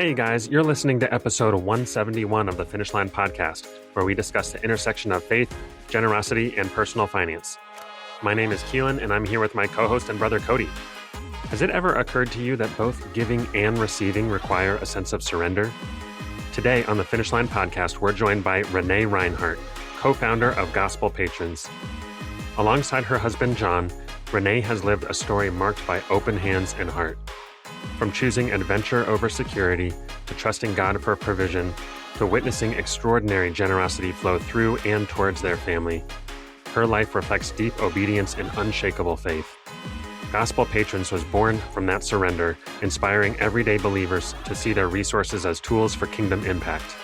Hey guys, you're listening to episode 171 of the Finish Line podcast, where we discuss the intersection of faith, generosity, and personal finance. My name is Keelan, and I'm here with my co-host and brother Cody. Has it ever occurred to you that both giving and receiving require a sense of surrender? Today on the Finish Line podcast, we're joined by Renée Rinehart, co-founder of Gospel Patrons. Alongside her husband John, Renée has lived a story marked by open hands and heart. From choosing adventure over security, to trusting God for provision, to witnessing extraordinary generosity flow through and towards their family, her life reflects deep obedience and unshakable faith. Gospel Patrons was born from that surrender, inspiring everyday believers to see their resources as tools for kingdom impact.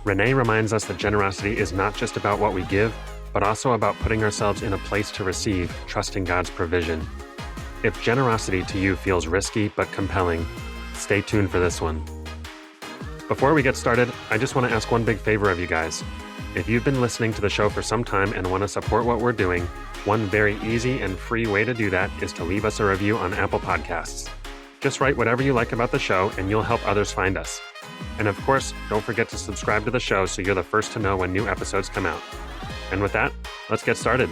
Renée reminds us that generosity is not just about what we give, but also about putting ourselves in a place to receive, trusting God's provision. If generosity to you feels risky but compelling, stay tuned for this one. Before we get started, I just want to ask one big favor of you guys. If you've been listening to the show for some time and want to support what we're doing, one very easy and free way to do that is to leave us a review on Apple Podcasts. Just write whatever you like about the show and you'll help others find us. And of course, don't forget to subscribe to the show so you're the first to know when new episodes come out. And with that, let's get started.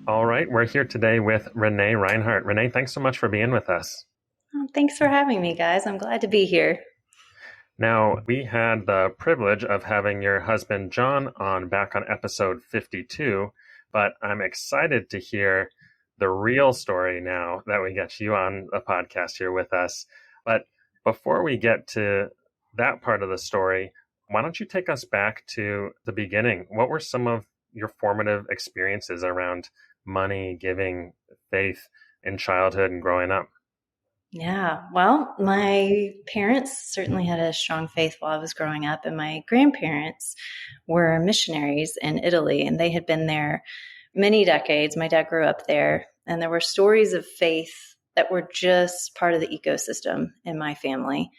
All right, we're here today with Renée Rinehart. Renée, thanks so much for being with us. Oh, thanks for having me, guys. I'm glad to be here. Now, we had the privilege of having your husband, John, on back on episode 52, but I'm excited to hear the real story now that we get you on the podcast here with us. But before we get to that part of the story, why don't you take us back to the beginning? What were some of your formative experiences around money, giving, faith in childhood and growing up? Yeah, well, my parents certainly had a strong faith while I was growing up, and my grandparents were missionaries in Italy, and they had been there many decades. My dad grew up there, and there were stories of faith that were just part of the ecosystem in my family.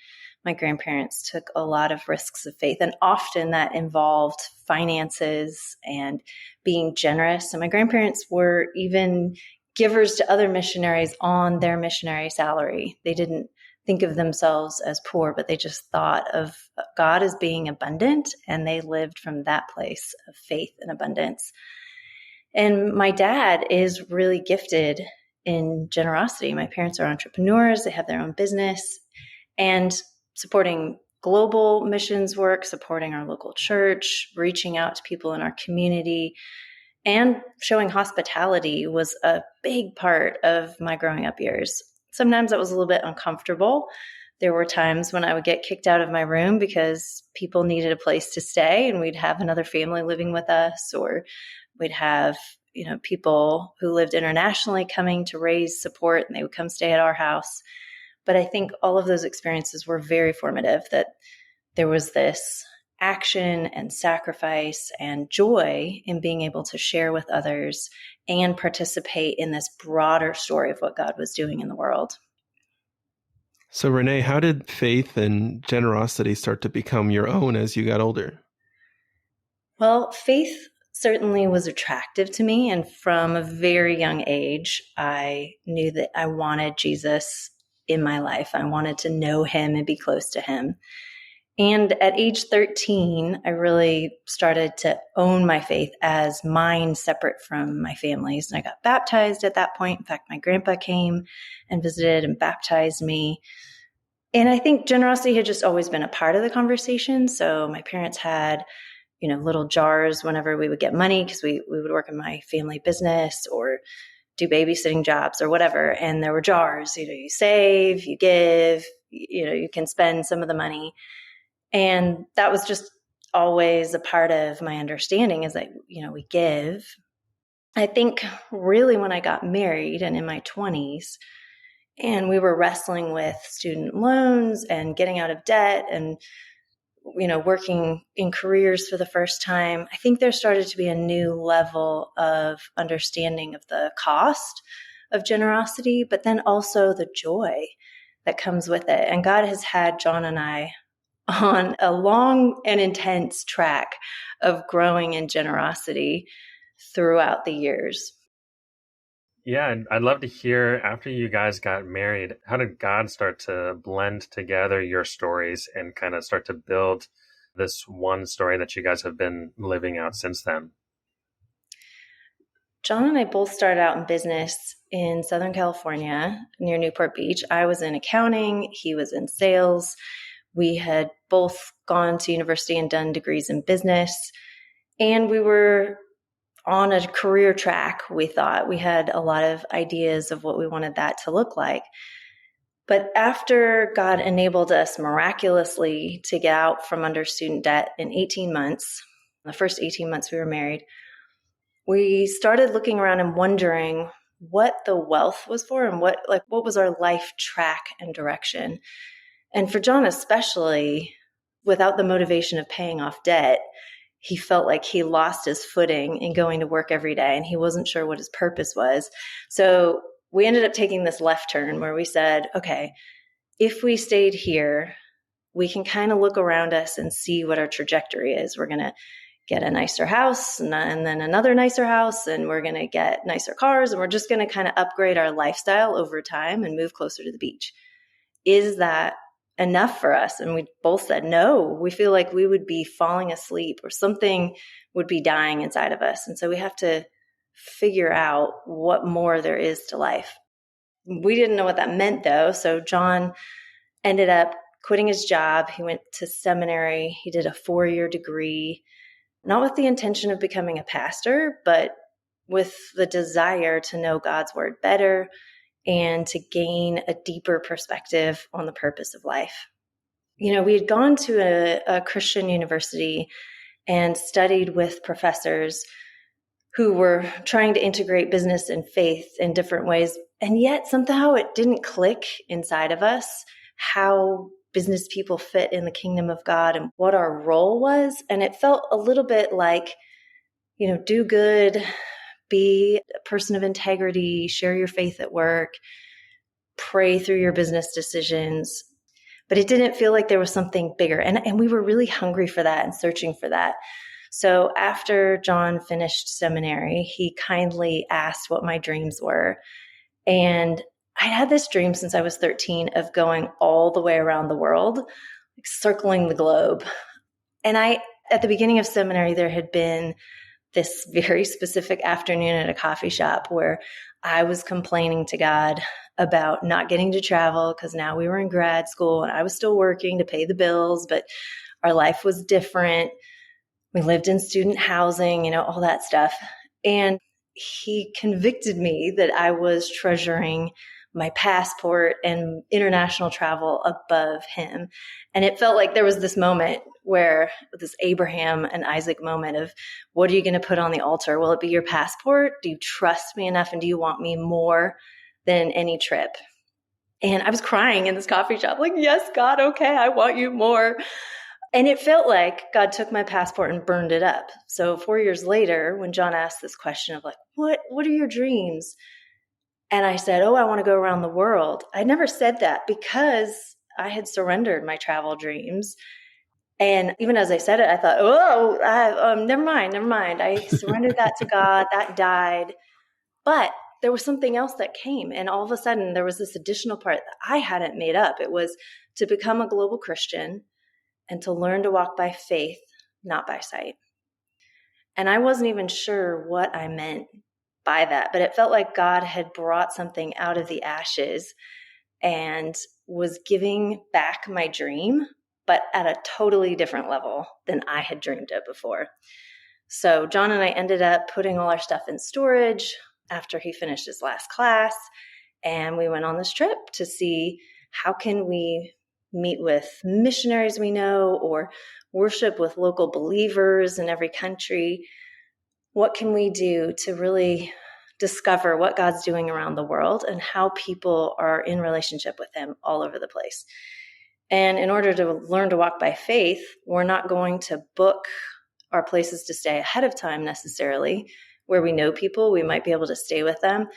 My grandparents took a lot of risks of faith, and often that involved finances and being generous. And my grandparents were even givers to other missionaries on their missionary salary. They didn't think of themselves as poor, but they just thought of God as being abundant, and they lived from that place of faith and abundance. And my dad is really gifted in generosity. My parents are entrepreneurs. They have their own business, and supporting global missions work, supporting our local church, reaching out to people in our community, and showing hospitality was a big part of my growing up years. Sometimes that was a little bit uncomfortable. There were times when I would get kicked out of my room because people needed a place to stay, and we'd have another family living with us, or we'd have, people who lived internationally coming to raise support, and they would come stay at our house. But I think all of those experiences were very formative, that there was this action and sacrifice and joy in being able to share with others and participate in this broader story of what God was doing in the world. So Renée, how did faith and generosity start to become your own as you got older? Well, faith certainly was attractive to me. And from a very young age, I knew that I wanted Jesus in my life. I wanted to know him and be close to him. And at age 13, I really started to own my faith as mine, separate from my family's. And I got baptized at that point. In fact, my grandpa came and visited and baptized me. And I think generosity had just always been a part of the conversation. So my parents had, little jars whenever we would get money, because we would work in my family business or do babysitting jobs or whatever. And there were jars, you save, you give, you can spend some of the money. And that was just always a part of my understanding, is that, we give. I think really when I got married and in my 20s, and we were wrestling with student loans and getting out of debt and, working in careers for the first time, I think there started to be a new level of understanding of the cost of generosity, but then also the joy that comes with it. And God has had John and I on a long and intense track of growing in generosity throughout the years. Yeah, and I'd love to hear, after you guys got married, how did God start to blend together your stories and kind of start to build this one story that you guys have been living out since then? John and I both started out in business in Southern California near Newport Beach. I was in accounting, he was in sales. We had both gone to university and done degrees in business, and we were on a career track. We thought we had a lot of ideas of what we wanted that to look like. But after God enabled us miraculously to get out from under student debt in 18 months, the first 18 months we were married, we started looking around and wondering what the wealth was for and what was our life track and direction. And for John especially, without the motivation of paying off debt, he felt like he lost his footing in going to work every day, and he wasn't sure what his purpose was. So we ended up taking this left turn where we said, okay, if we stayed here, we can kind of look around us and see what our trajectory is. We're going to get a nicer house and then another nicer house, and we're going to get nicer cars, and we're just going to kind of upgrade our lifestyle over time and move closer to the beach. Is that enough for us? And we both said no. We feel like we would be falling asleep or something would be dying inside of us. And so we have to figure out what more there is to life. We didn't know what that meant though. So John ended up quitting his job. He went to seminary. He did a 4-year degree, not with the intention of becoming a pastor, but with the desire to know God's word better and to gain a deeper perspective on the purpose of life. We had gone to a Christian university and studied with professors who were trying to integrate business and faith in different ways. And yet somehow it didn't click inside of us how business people fit in the kingdom of God and what our role was. And it felt a little bit like, do good, be a person of integrity, share your faith at work, pray through your business decisions. But it didn't feel like there was something bigger. And we were really hungry for that and searching for that. So after John finished seminary, he kindly asked what my dreams were. And I had this dream since I was 13 of going all the way around the world, like circling the globe. And at the beginning of seminary, there had been this very specific afternoon at a coffee shop where I was complaining to God about not getting to travel because now we were in grad school and I was still working to pay the bills, but our life was different. We lived in student housing, all that stuff. And he convicted me that I was treasuring my passport and international travel above him. And it felt like there was this moment where this Abraham and Isaac moment of, what are you going to put on the altar? Will it be your passport? Do you trust me enough? And do you want me more than any trip? And I was crying in this coffee shop, like, yes, God, okay, I want you more. And it felt like God took my passport and burned it up. So 4 years later, when John asked this question of like, what are your dreams? And I said, I want to go around the world. I never said that because I had surrendered my travel dreams. And even as I said it, I thought, never mind. I surrendered that to God. That died. But there was something else that came. And all of a sudden, there was this additional part that I hadn't made up. It was to become a global Christian and to learn to walk by faith, not by sight. And I wasn't even sure what I meant by that, but it felt like God had brought something out of the ashes and was giving back my dream, but at a totally different level than I had dreamed of before. So John and I ended up putting all our stuff in storage after he finished his last class, and we went on this trip to see how can we meet with missionaries we know or worship with local believers in every country. What can we do to really discover what God's doing around the world and how people are in relationship with him all over the place? And in order to learn to walk by faith, we're not going to book our places to stay ahead of time necessarily. Where we know people, we might be able to stay with them.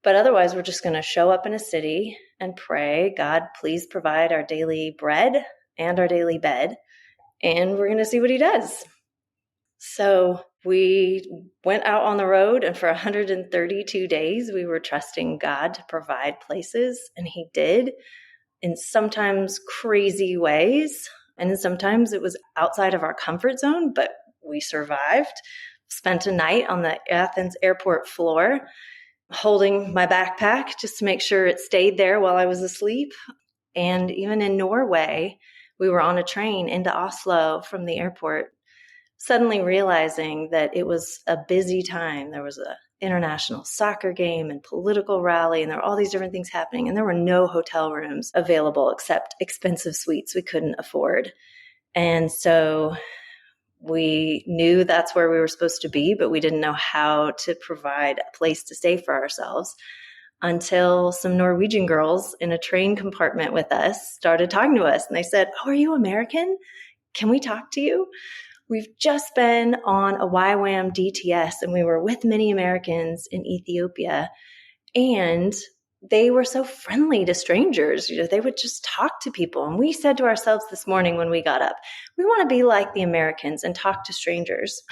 But otherwise, we're just going to show up in a city and pray, God, please provide our daily bread and our daily bed. And we're going to see what he does. So we went out on the road, and for 132 days, we were trusting God to provide places, and He did in sometimes crazy ways. And sometimes it was outside of our comfort zone, but we survived. Spent a night on the Athens airport floor, holding my backpack just to make sure it stayed there while I was asleep. And even in Norway, we were on a train into Oslo from the airport, suddenly realizing that it was a busy time. There was an international soccer game and political rally, and there were all these different things happening. And there were no hotel rooms available except expensive suites we couldn't afford. And so we knew that's where we were supposed to be, but we didn't know how to provide a place to stay for ourselves until some Norwegian girls in a train compartment with us started talking to us. And they said, "Oh, are you American? Can we talk to you? We've just been on a YWAM DTS, and we were with many Americans in Ethiopia, and they were so friendly to strangers. They would just talk to people. And we said to ourselves this morning when we got up, we want to be like the Americans and talk to strangers."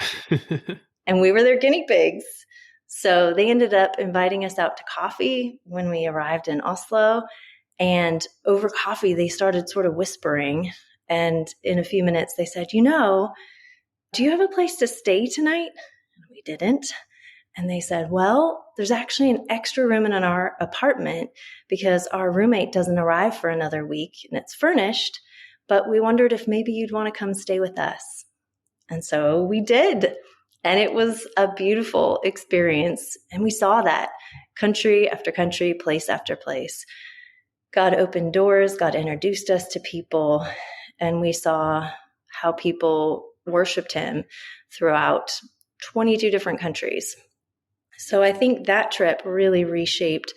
And we were their guinea pigs. So they ended up inviting us out to coffee when we arrived in Oslo. And over coffee, they started sort of whispering. And in a few minutes, they said, "Do you have a place to stay tonight?" And we didn't. And they said, "Well, there's actually an extra room in our apartment because our roommate doesn't arrive for another week, and it's furnished, but we wondered if maybe you'd want to come stay with us." And so we did. And it was a beautiful experience. And we saw that country after country, place after place. God opened doors, God introduced us to people, and we saw how people worshiped Him throughout 22 different countries. So I think that trip really reshaped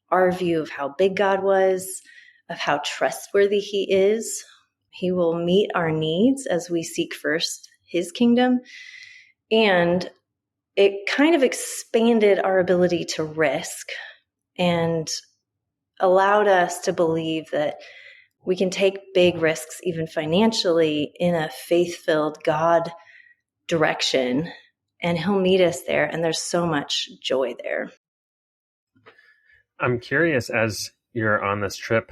our view of how big God was, of how trustworthy He is. He will meet our needs as we seek first His kingdom. And it kind of expanded our ability to risk and allowed us to believe that we can take big risks, even financially, in a faith-filled God direction, and He'll meet us there. And there's so much joy there. I'm curious, as you're on this trip,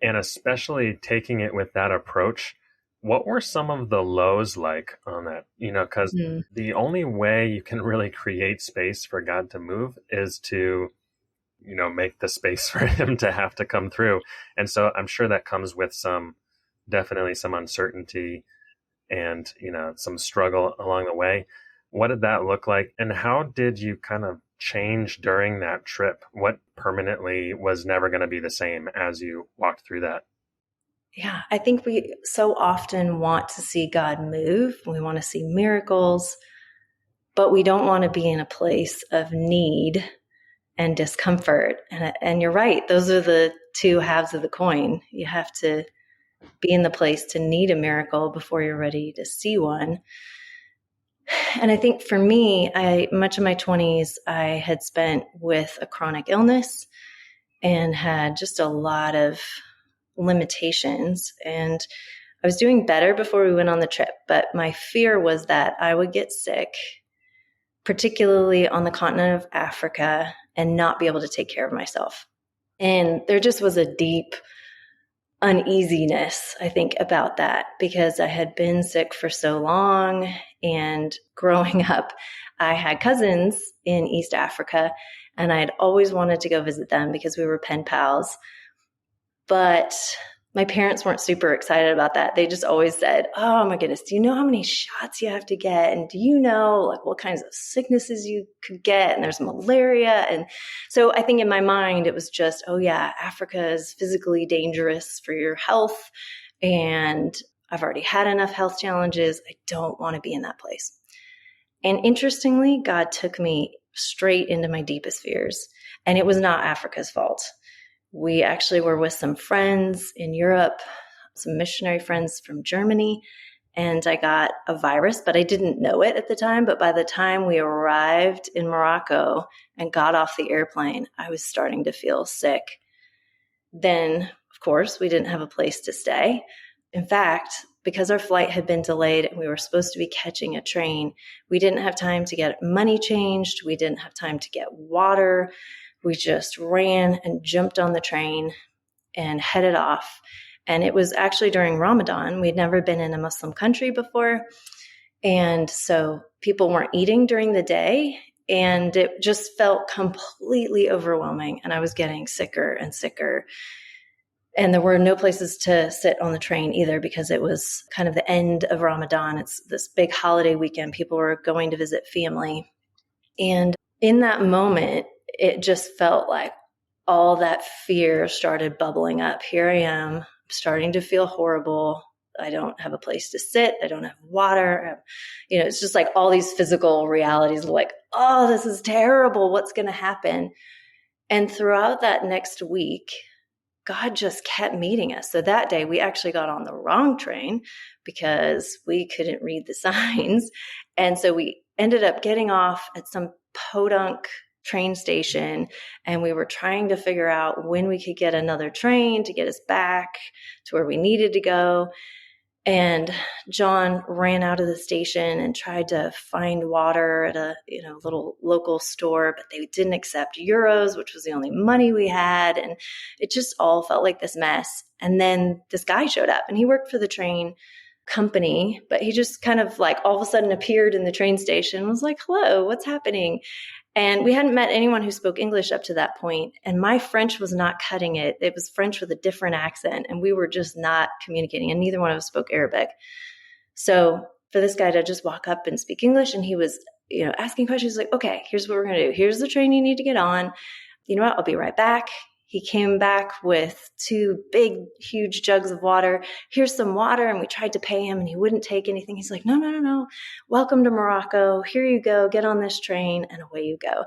and especially taking it with that approach, what were some of the lows like on that? Because the only way you can really create space for God to move is to, make the space for Him to have to come through. And so I'm sure that comes with definitely some uncertainty and, some struggle along the way. What did that look like? And how did you kind of change during that trip? What permanently was never going to be the same as you walked through that? Yeah, I think we so often want to see God move. We want to see miracles, but we don't want to be in a place of need and discomfort. And you're right. Those are the two halves of the coin. You have to be in the place to need a miracle before you're ready to see one. And I think for me, much of my 20s, I had spent with a chronic illness and had just a lot of limitations. And I was doing better before we went on the trip, but my fear was that I would get sick, particularly on the continent of Africa, and not be able to take care of myself. And there just was a deep uneasiness, I think, about that, because I had been sick for so long. And growing up, I had cousins in East Africa, and I had always wanted to go visit them because we were pen pals. But my parents weren't super excited about that. They just always said, "Oh my goodness, do you know how many shots you have to get? And do you know what kinds of sicknesses you could get? And there's malaria." And so I think in my mind, it was just, oh yeah, Africa is physically dangerous for your health. And I've already had enough health challenges. I don't want to be in that place. And interestingly, God took me straight into my deepest fears. And it was not Africa's fault. We actually were with some friends in Europe, some missionary friends from Germany, and I got a virus, but I didn't know it at the time. But by the time we arrived in Morocco and got off the airplane, I was starting to feel sick. Then, of course, we didn't have a place to stay. In fact, because our flight had been delayed and we were supposed to be catching a train, we didn't have time to get money changed. We didn't have time to get water. We just ran and jumped on the train and headed off. And it was actually during Ramadan. We'd never been in a Muslim country before. And so people weren't eating during the day. And it just felt completely overwhelming. And I was getting sicker and sicker. And there were no places to sit on the train either, because it was kind of the end of Ramadan. It's this big holiday weekend. People were going to visit family. And in that moment, it just felt like all that fear started bubbling up. Here I am, starting to feel horrible. I don't have a place to sit. I don't have water. It's just like all these physical realities like, oh, this is terrible. What's going to happen? And throughout that next week, God just kept meeting us. So that day we actually got on the wrong train because we couldn't read the signs. And so we ended up getting off at some podunk train station, and we were trying to figure out when we could get another train to get us back to where we needed to go. And John ran out of the station and tried to find water at a little local store, but they didn't accept euros, which was the only money we had. And it just all felt like this mess. And then this guy showed up, and he worked for the train company, but he just kind of like all of a sudden appeared in the train station and was like, hello, what's happening? And we hadn't met anyone who spoke English up to that point. And my French was not cutting it. It was French with a different accent. And we were just not communicating. And neither one of us spoke Arabic. So for this guy to just walk up and speak English, and he was, asking questions like, okay, here's what we're going to do. Here's the train you need to get on. You know what? I'll be right back. He came back with 2 big, huge jugs of water. Here's some water. And we tried to pay him, and he wouldn't take anything. He's like, no. Welcome to Morocco. Here you go. Get on this train, and away you go.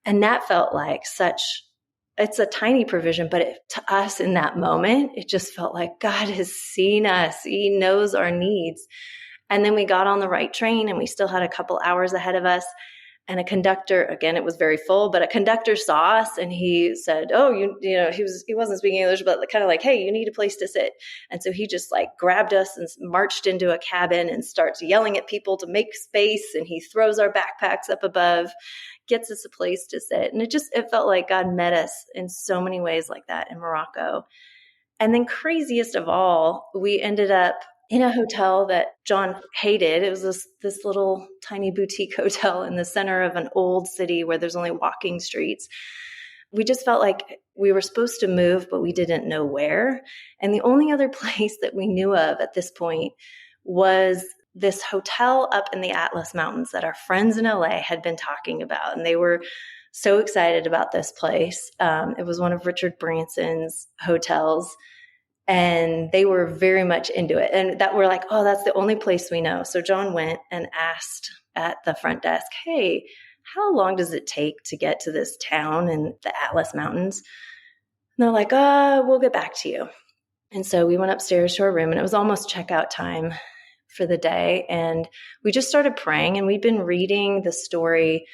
And that felt like it's a tiny provision, but to us in that moment, it just felt like God has seen us. He knows our needs. And then we got on the right train, and we still had a couple hours ahead of us. And a conductor, again, it was very full, but a conductor saw us, and he said, oh, he wasn't speaking English, but kind of like, hey, you need a place to sit. And so he just like grabbed us and marched into a cabin and starts yelling at people to make space. And he throws our backpacks up above, gets us a place to sit. And it felt like God met us in so many ways like that in Morocco. And then craziest of all, we ended up in a hotel that John hated. It was this little tiny boutique hotel in the center of an old city where there's only walking streets. We just felt like we were supposed to move, but we didn't know where. And the only other place that we knew of at this point was this hotel up in the Atlas Mountains that our friends in LA had been talking about. And they were so excited about this place. It was one of Richard Branson's hotels. And they were very much into it. And that we're like, oh, that's the only place we know. So John went and asked at the front desk, hey, how long does it take to get to this town in the Atlas Mountains? And they're like, we'll get back to you. And so we went upstairs to our room, and it was almost checkout time for the day. And we just started praying, and we'd been reading the story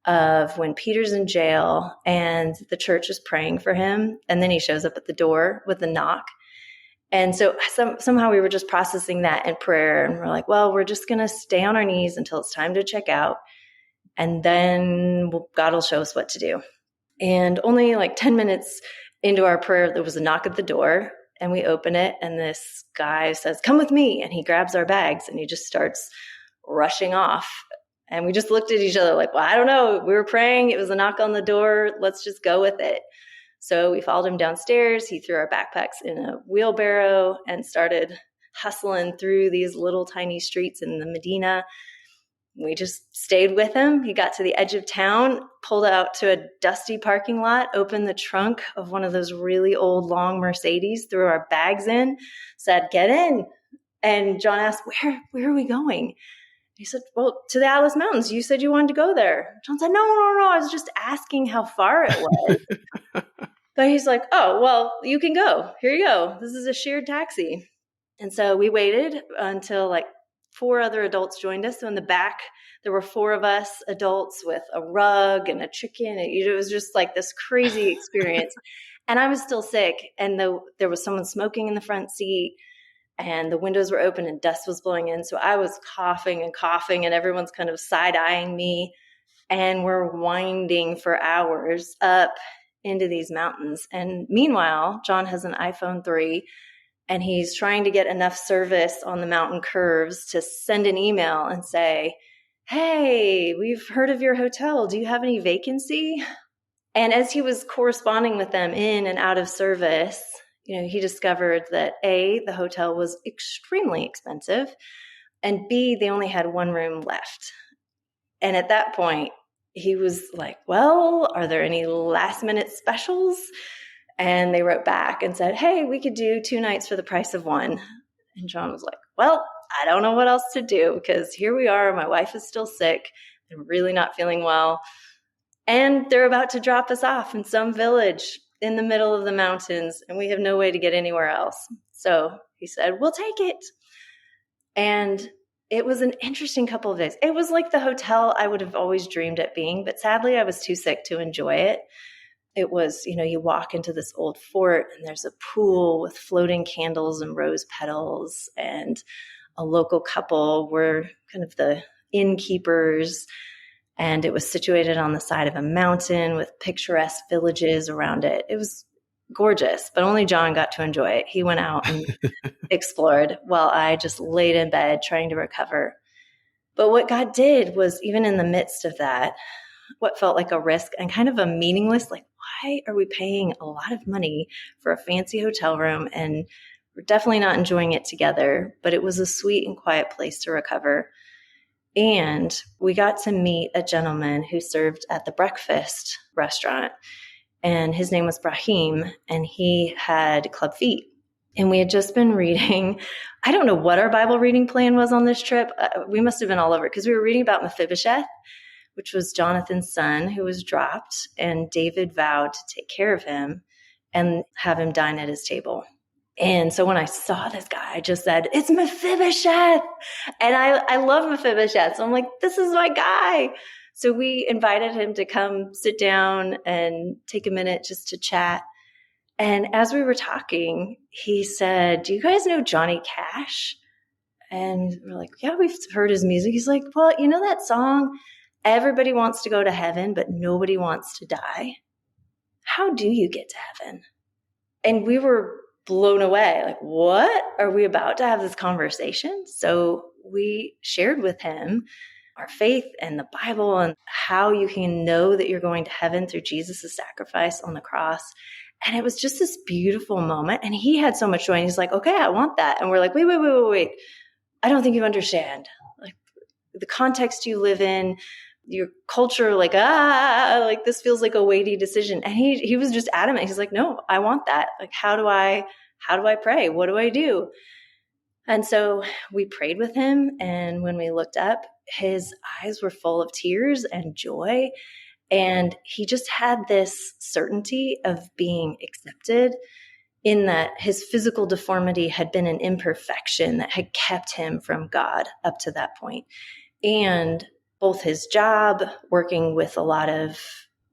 of when Peter's in jail and the church is praying for him. And then he shows up at the door with a knock. And so somehow we were just processing that in prayer, and we're like, well, we're just going to stay on our knees until it's time to check out. And then God will show us what to do. And only like 10 minutes into our prayer, there was a knock at the door, and we open it, and this guy says, come with me. And he grabs our bags, and he just starts rushing off. And we just looked at each other like, well, I don't know. We were praying. It was a knock on the door. Let's just go with it. So we followed him downstairs. He threw our backpacks in a wheelbarrow and started hustling through these little tiny streets in the Medina. We just stayed with him. He got to the edge of town, pulled out to a dusty parking lot, opened the trunk of one of those really old long Mercedes, threw our bags in, said, get in. And John asked, where are we going? He said, well, to the Atlas Mountains. You said you wanted to go there. John said, no. I was just asking how far it was. But he's like, oh, well, you can go. Here you go. This is a shared taxi. And so we waited until like 4 other adults joined us. So in the back, there were 4 of us adults with a rug and a chicken. It was just like this crazy experience. And I was still sick. And there was someone smoking in the front seat. and the windows were open and dust was blowing in. So I was coughing and everyone's kind of side-eyeing me. And we're winding for hours up into these mountains. And meanwhile, John has an iPhone 3 and he's trying to get enough service on the mountain curves to send an email and say, hey, we've heard of your hotel. Do you have any vacancy? And as he was corresponding with them in and out of service, he discovered that A, the hotel was extremely expensive, and B, they only had one room left. And at that point, he was like, well, are there any last minute specials? And they wrote back and said, hey, we could do 2 nights for the price of 1. And John was like, well, I don't know what else to do because here we are. My wife is still sick. I'm really not feeling well. And they're about to drop us off in some village in the middle of the mountains, and we have no way to get anywhere else. So he said, we'll take it. And it was an interesting couple of days. It was like the hotel I would have always dreamed it being, but sadly I was too sick to enjoy it. It was, you walk into this old fort and there's a pool with floating candles and rose petals, and a local couple were kind of the innkeepers. And it was situated on the side of a mountain with picturesque villages around it. It was gorgeous, but only John got to enjoy it. He went out and explored while I just laid in bed trying to recover. But what God did was, even in the midst of that, what felt like a risk and kind of a meaningless, like, why are we paying a lot of money for a fancy hotel room? And we're definitely not enjoying it together, but it was a sweet and quiet place to recover. And we got to meet a gentleman who served at the breakfast restaurant, and his name was Brahim, and he had club feet. And we had just been reading, I don't know what our Bible reading plan was on this trip. We must have been all over it because we were reading about Mephibosheth, which was Jonathan's son who was dropped, and David vowed to take care of him and have him dine at his table. And so when I saw this guy, I just said, it's Mephibosheth. And I love Mephibosheth. So I'm like, this is my guy. So we invited him to come sit down and take a minute just to chat. And as we were talking, he said, do you guys know Johnny Cash? And we're like, yeah, we've heard his music. He's like, well, you know that song, everybody wants to go to heaven, but nobody wants to die. How do you get to heaven? And we were blown away. Like, what? Are we about to have this conversation? So we shared with him our faith and the Bible and how you can know that you're going to heaven through Jesus' sacrifice on the cross. And it was just this beautiful moment. And he had so much joy. And he's like, okay, I want that. And we're like, wait. I don't think you understand. Like, the context you live in, your culture, like this feels like a weighty decision. And he was just adamant. He's like, no, I want that. Like, how do I pray? What do I do? And so we prayed with him. And when we looked up, his eyes were full of tears and joy. And he just had this certainty of being accepted, in that his physical deformity had been an imperfection that had kept him from God up to that point. And both his job, working with a lot of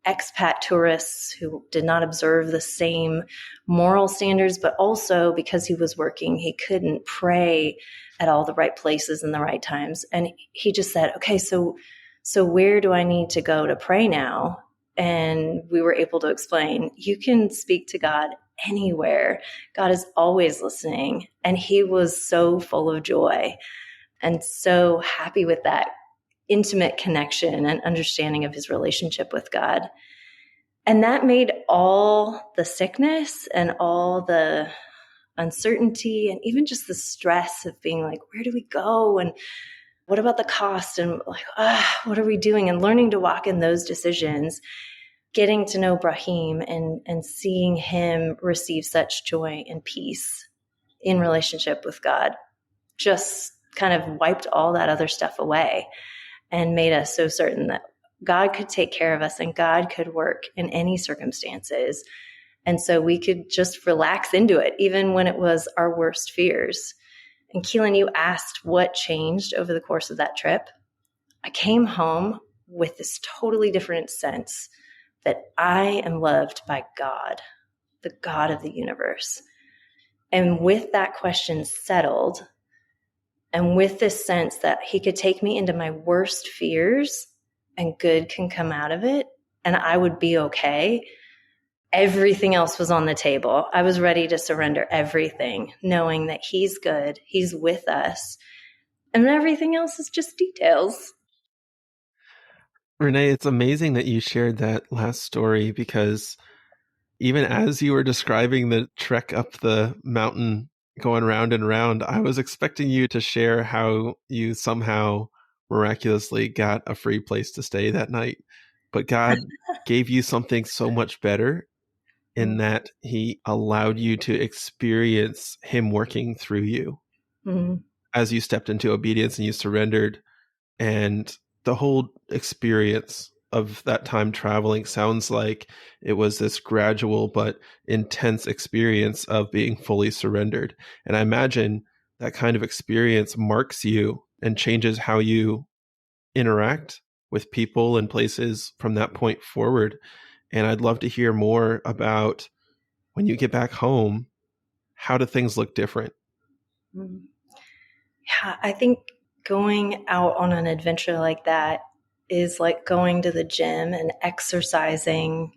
expat tourists who did not observe the same moral standards, but also because he was working, he couldn't pray at all the right places in the right times. And he just said, okay, so where do I need to go to pray now? And we were able to explain, you can speak to God anywhere. God is always listening. And he was so full of joy and so happy with that intimate connection and understanding of his relationship with God. And that made all the sickness and all the uncertainty and even just the stress of being like, where do we go? And what about the cost? And like, what are we doing? And learning to walk in those decisions, getting to know Brahim and seeing him receive such joy and peace in relationship with God just kind of wiped all that other stuff away and made us so certain that God could take care of us and God could work in any circumstances. And so we could just relax into it, even when it was our worst fears. And Keelan, you asked what changed over the course of that trip. I came home with this totally different sense that I am loved by God, the God of the universe. And with that question settled, and with this sense that he could take me into my worst fears and good can come out of it, and I would be okay, everything else was on the table. I was ready to surrender everything, knowing that he's good, he's with us, and everything else is just details. Renée, it's amazing that you shared that last story, because even as you were describing the trek up the mountain going round and round, I was expecting you to share how you somehow miraculously got a free place to stay that night. But God gave you something so much better, in that he allowed you to experience him working through you as you stepped into obedience and you surrendered. And the whole experience of that time traveling sounds like it was this gradual but intense experience of being fully surrendered. And I imagine that kind of experience marks you and changes how you interact with people and places from that point forward. And I'd love to hear more about, when you get back home, how do things look different? Yeah, I think going out on an adventure like that is like going to the gym and exercising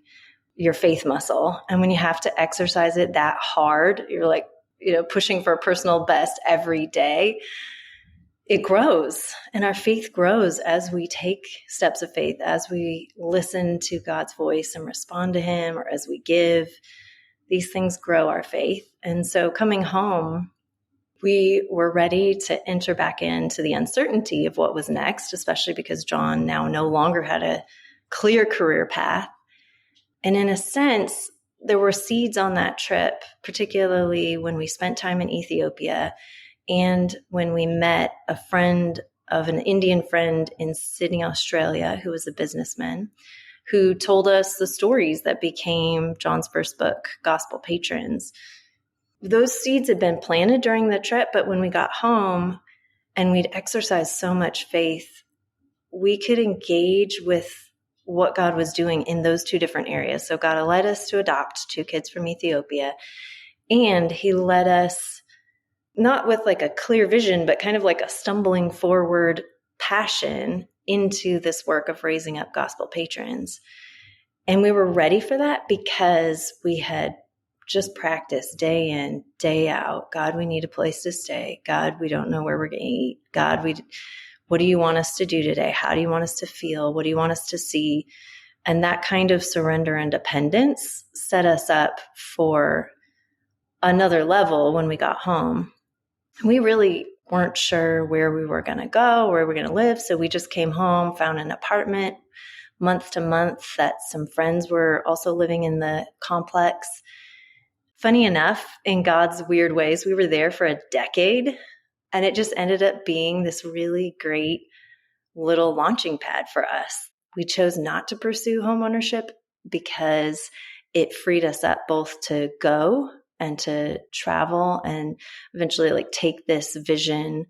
your faith muscle. And when you have to exercise it that hard, you're like, pushing for a personal best every day, it grows. And our faith grows as we take steps of faith, as we listen to God's voice and respond to him, or as we give. These things grow our faith. And so coming home, we were ready to enter back into the uncertainty of what was next, especially because John now no longer had a clear career path. And in a sense, there were seeds on that trip, particularly when we spent time in Ethiopia and when we met a friend of an Indian friend in Sydney, Australia, who was a businessman, who told us the stories that became John's first book, Gospel Patrons. Those seeds had been planted during the trip, but when we got home and we'd exercised so much faith, we could engage with what God was doing in those two different areas. So God led us to adopt 2 kids from Ethiopia, and he led us not with like a clear vision, but kind of like a stumbling forward passion into this work of raising up gospel patrons. And we were ready for that because we had just practiced day in, day out. God, we need a place to stay. God, we don't know where we're going to eat. God, what do you want us to do today? How do you want us to feel? What do you want us to see? And that kind of surrender and dependence set us up for another level when we got home. We really weren't sure where we were going to go, where we were going to live. So we just came home, found an apartment month to month that some friends were also living in the complex. Funny enough, in God's weird ways, we were there for a decade, and it just ended up being this really great little launching pad for us. We chose not to pursue homeownership because it freed us up both to go and to travel and eventually like take this vision,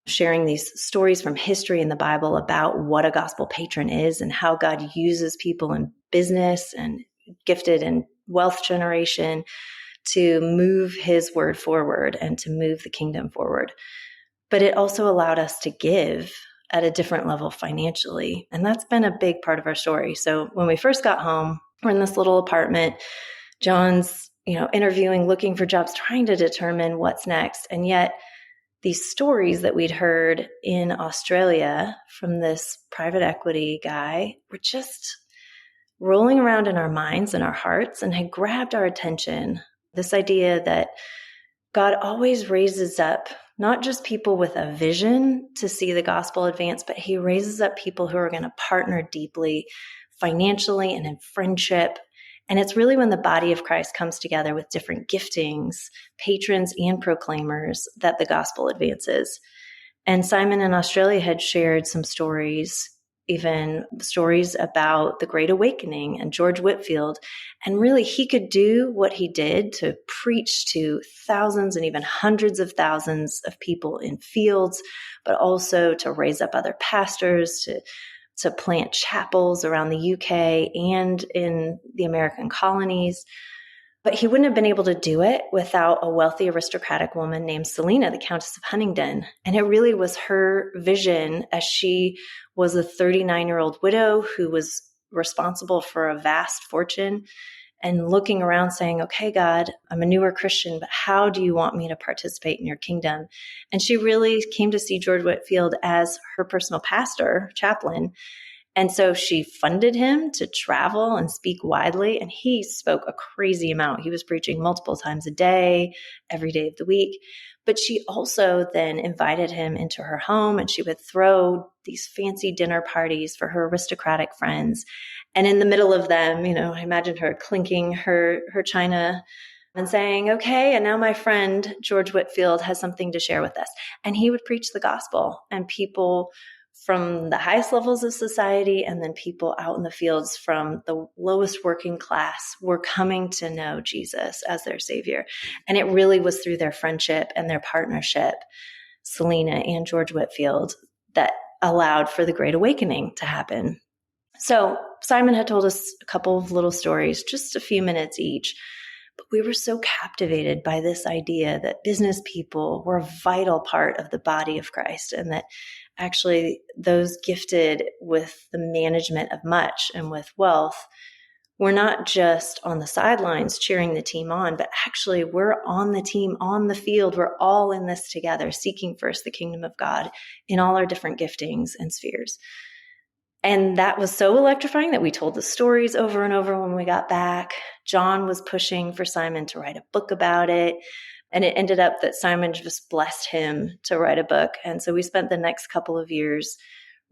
sharing these stories from history in the Bible about what a gospel patron is and how God uses people in business and gifted in wealth generation to move his word forward and to move the kingdom forward. But it also allowed us to give at a different level financially. And that's been a big part of our story. So when we first got home, we're in this little apartment. John's, interviewing, looking for jobs, trying to determine what's next. And yet these stories that we'd heard in Australia from this private equity guy were just rolling around in our minds and our hearts and had grabbed our attention. This idea that God always raises up not just people with a vision to see the gospel advance, but he raises up people who are going to partner deeply financially and in friendship. And it's really when the body of Christ comes together with different giftings, patrons and proclaimers, that the gospel advances. And Simon in Australia had shared some stories, even stories about the Great Awakening and George Whitefield. And really, he could do what he did to preach to thousands and even hundreds of thousands of people in fields, but also to raise up other pastors, to plant chapels around the UK and in the American colonies. But he wouldn't have been able to do it without a wealthy aristocratic woman named Selina, the Countess of Huntingdon. And it really was her vision, as she was a 39-year-old widow who was responsible for a vast fortune, and looking around saying, okay, God, I'm a newer Christian, but how do you want me to participate in your kingdom? And she really came to see George Whitefield as her personal pastor, chaplain. And so she funded him to travel and speak widely. And he spoke a crazy amount. He was preaching multiple times a day, every day of the week. But she also then invited him into her home, and she would throw these fancy dinner parties for her aristocratic friends. And in the middle of them, I imagined her clinking her china and saying, okay, and now my friend George Whitefield has something to share with us. And he would preach the gospel, and people from the highest levels of society and then people out in the fields from the lowest working class were coming to know Jesus as their savior. And it really was through their friendship and their partnership, Selina and George Whitefield, that allowed for the Great Awakening to happen. So Simon had told us a couple of little stories, just a few minutes each. But we were so captivated by this idea that business people were a vital part of the body of Christ, and that actually those gifted with the management of much and with wealth were not just on the sidelines cheering the team on, but actually we're on the team, on the field. We're all in this together, seeking first the kingdom of God in all our different giftings and spheres. And that was so electrifying that we told the stories over and over when we got back. John was pushing for Simon to write a book about it. And it ended up that Simon just blessed him to write a book. And so we spent the next couple of years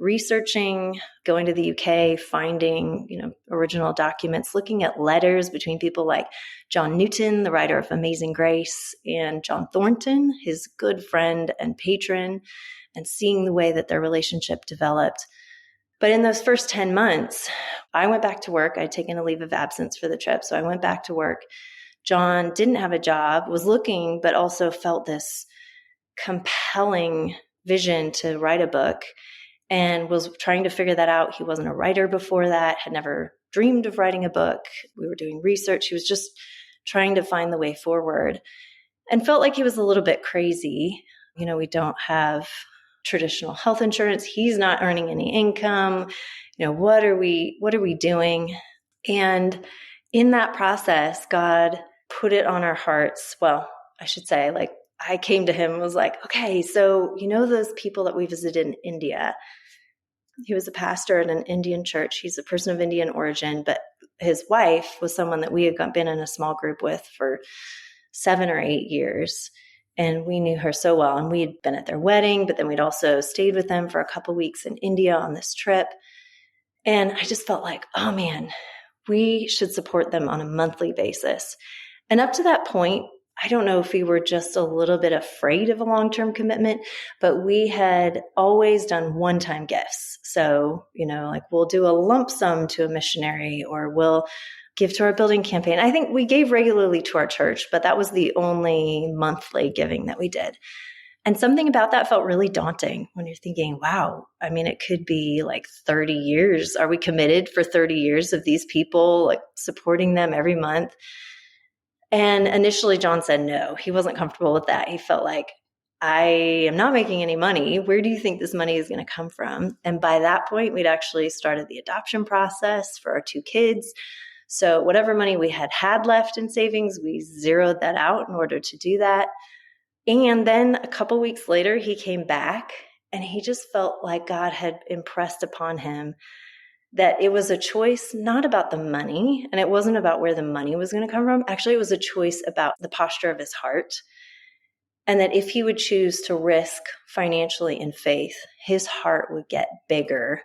researching, going to the UK, finding, original documents, looking at letters between people like John Newton, the writer of Amazing Grace, and John Thornton, his good friend and patron, and seeing the way that their relationship developed. But in those first 10 months, I went back to work. I'd taken a leave of absence for the trip. So I went back to work. John didn't have a job, was looking, but also felt this compelling vision to write a book, and was trying to figure that out. He wasn't a writer before that, had never dreamed of writing a book. We were doing research. He was just trying to find the way forward, and felt like he was a little bit crazy. We don't have traditional health insurance. He's not earning any income. What are we doing? And in that process, God put it on our hearts. Well, I should say, I came to him and was like, okay, so those people that we visited in India? He was a pastor at an Indian church. He's a person of Indian origin, but his wife was someone that we had been in a small group with for 7 or 8 years. And we knew her so well. And we had been at their wedding, but then we'd also stayed with them for a couple weeks in India on this trip. And I just felt like, oh man, we should support them on a monthly basis. And up to that point, I don't know if we were just a little bit afraid of a long-term commitment, but we had always done one-time gifts. So, we'll do a lump sum to a missionary, or we'll give to our building campaign. I think we gave regularly to our church, but that was the only monthly giving that we did. And something about that felt really daunting when you're thinking, wow, it could be 30 years. Are we committed for 30 years of these people, supporting them every month? And initially John said no, he wasn't comfortable with that. He felt like, I am not making any money. Where do you think this money is going to come from? And by that point, we'd actually started the adoption process for our 2 kids. So whatever money we had left in savings, we zeroed that out in order to do that. And then a couple weeks later, he came back, and he just felt like God had impressed upon him that it was a choice not about the money, and it wasn't about where the money was going to come from. Actually, it was a choice about the posture of his heart, and that if he would choose to risk financially in faith, his heart would get bigger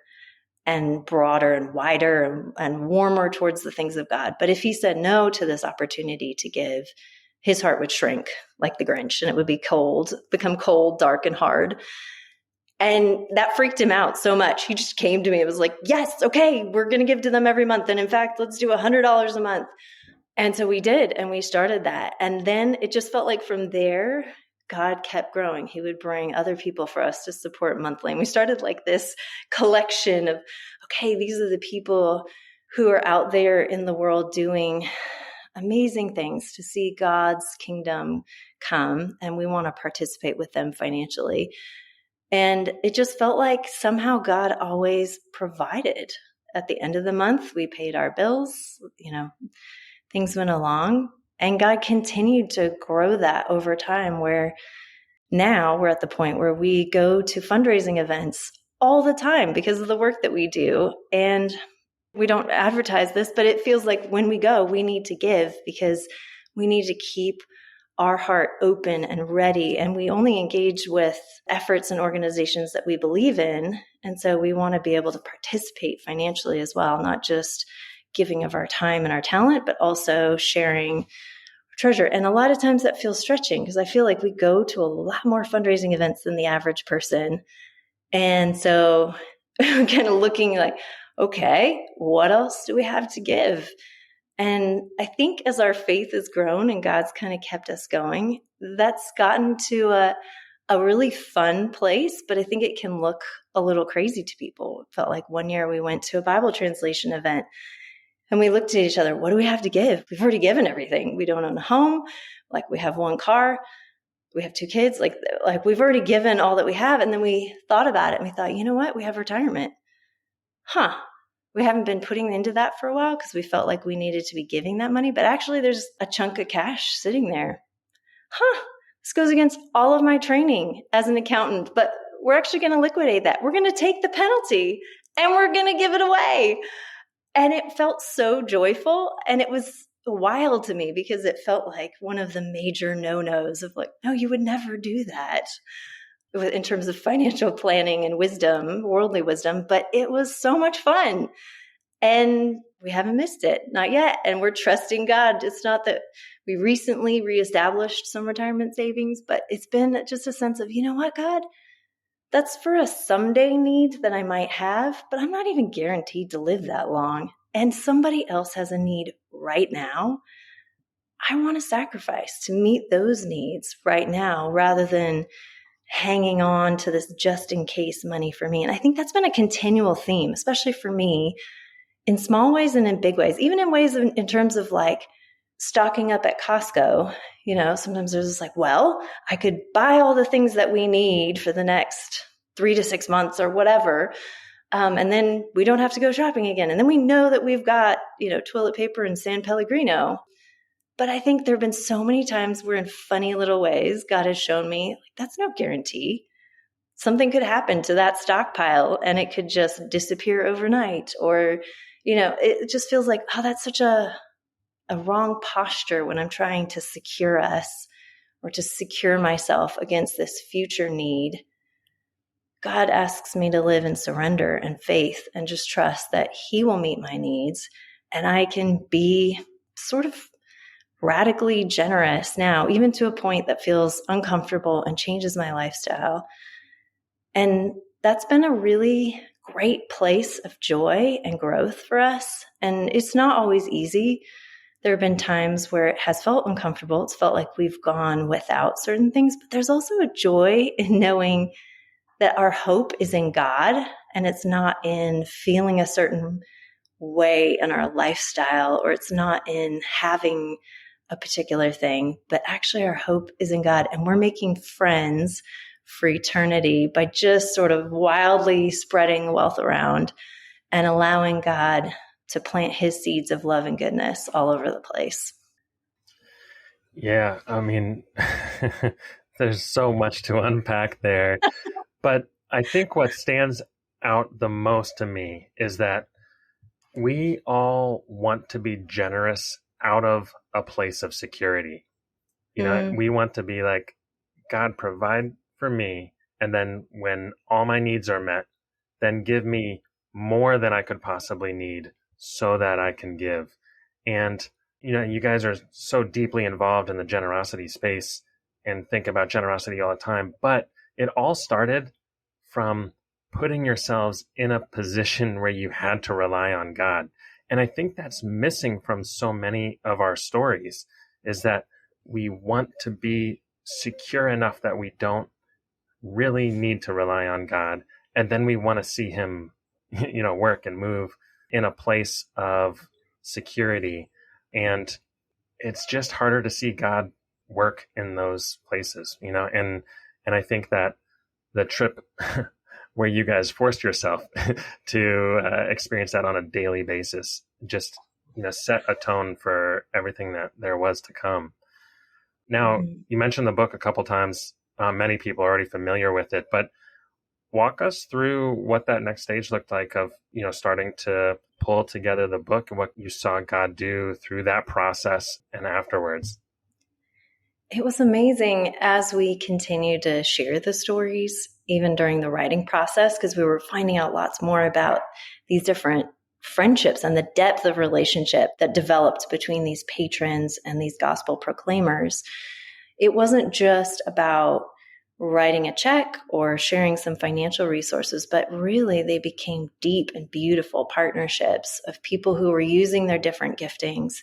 and broader and wider and warmer towards the things of God. But if he said no to this opportunity to give, his heart would shrink like the Grinch, and it would become cold, dark, and hard. And that freaked him out so much. He just came to me. It was like, yes, okay, we're going to give to them every month. And in fact, let's do $100 a month. And so we did, and we started that. And then it just felt like from there, God kept growing. He would bring other people for us to support monthly. And we started this collection of, okay, these are the people who are out there in the world doing amazing things to see God's kingdom come, and we want to participate with them financially. And it just felt like somehow God always provided. At the end of the month, we paid our bills, things went along, and God continued to grow that over time, where now we're at the point where we go to fundraising events all the time because of the work that we do. And we don't advertise this, but it feels like when we go, we need to give because we need to keep our heart open and ready. And we only engage with efforts and organizations that we believe in. And so we want to be able to participate financially as well, not just giving of our time and our talent, but also sharing treasure. And a lot of times that feels stretching because I feel like we go to a lot more fundraising events than the average person. And so kind of looking like, okay, what else do we have to give? And I think as our faith has grown and God's kind of kept us going, that's gotten to a really fun place, but I think it can look a little crazy to people. It felt like one year we went to a Bible translation event and we looked at each other, what do we have to give? We've already given everything. We don't own a home. Like we have one car. We have 2 kids. Like we've already given all that we have. And then we thought about it and we thought, you know what? We have retirement. We haven't been putting into that for a while because we felt like we needed to be giving that money. But actually there's a chunk of cash sitting there. This goes against all of my training as an accountant, but we're actually going to liquidate that. We're going to take the penalty and we're going to give it away. And it felt so joyful. And it was wild to me because it felt like one of the major no-nos of like, no, you would never do that in terms of financial planning and wisdom, worldly wisdom. But it was so much fun. And we haven't missed it, not yet. And we're trusting God. It's not that we recently reestablished some retirement savings, but it's been just a sense of, you know what, God? That's for a someday need that I might have, but I'm not even guaranteed to live that long. And somebody else has a need right now. I want to sacrifice to meet those needs right now rather than hanging on to this just in case money for me. And I think that's been a continual theme, especially for me, in small ways and in big ways, even in ways in terms of like stocking up at Costco. Sometimes there's this like, well, I could buy all the things that we need for the next 3 to 6 months or whatever. And then we don't have to go shopping again. And then we know that we've got, toilet paper and San Pellegrino. But I think there have been so many times where in funny little ways, God has shown me like, that's no guarantee. Something could happen to that stockpile and it could just disappear overnight. Or, it just feels like, that's such a wrong posture when I'm trying to secure us or to secure myself against this future need. God asks me to live in surrender and faith and just trust that He will meet my needs and I can be sort of radically generous now, even to a point that feels uncomfortable and changes my lifestyle. And that's been a really great place of joy and growth for us. And it's not always easy. There have been times where it has felt uncomfortable. It's felt like we've gone without certain things, but there's also a joy in knowing that our hope is in God and it's not in feeling a certain way in our lifestyle, or it's not in having a particular thing, but actually our hope is in God. And we're making friends for eternity by just sort of wildly spreading wealth around and allowing God to plant His seeds of love and goodness all over the place. Yeah, I mean, there's so much to unpack there. But I think what stands out the most to me is that we all want to be generous out of a place of security. We want to be like, God, provide for me. And then when all my needs are met, then give me more than I could possibly need so that I can give. And, you guys are so deeply involved in the generosity space and think about generosity all the time. But it all started from putting yourselves in a position where you had to rely on God. And I think that's missing from so many of our stories, is that we want to be secure enough that we don't really need to rely on God. And then we want to see Him, work and move in a place of security. And it's just harder to see God work in those places, and I think that the trip where you guys forced yourself to experience that on a daily basis just set a tone for everything that there was to come. Now, you mentioned the book a couple times. Many people are already familiar with it, but walk us through what that next stage looked like of starting to pull together the book and what you saw God do through that process and afterwards. It was amazing as we continued to share the stories, even during the writing process, because we were finding out lots more about these different friendships and the depth of relationship that developed between these patrons and these gospel proclaimers. It wasn't just about writing a check or sharing some financial resources, but really they became deep and beautiful partnerships of people who were using their different giftings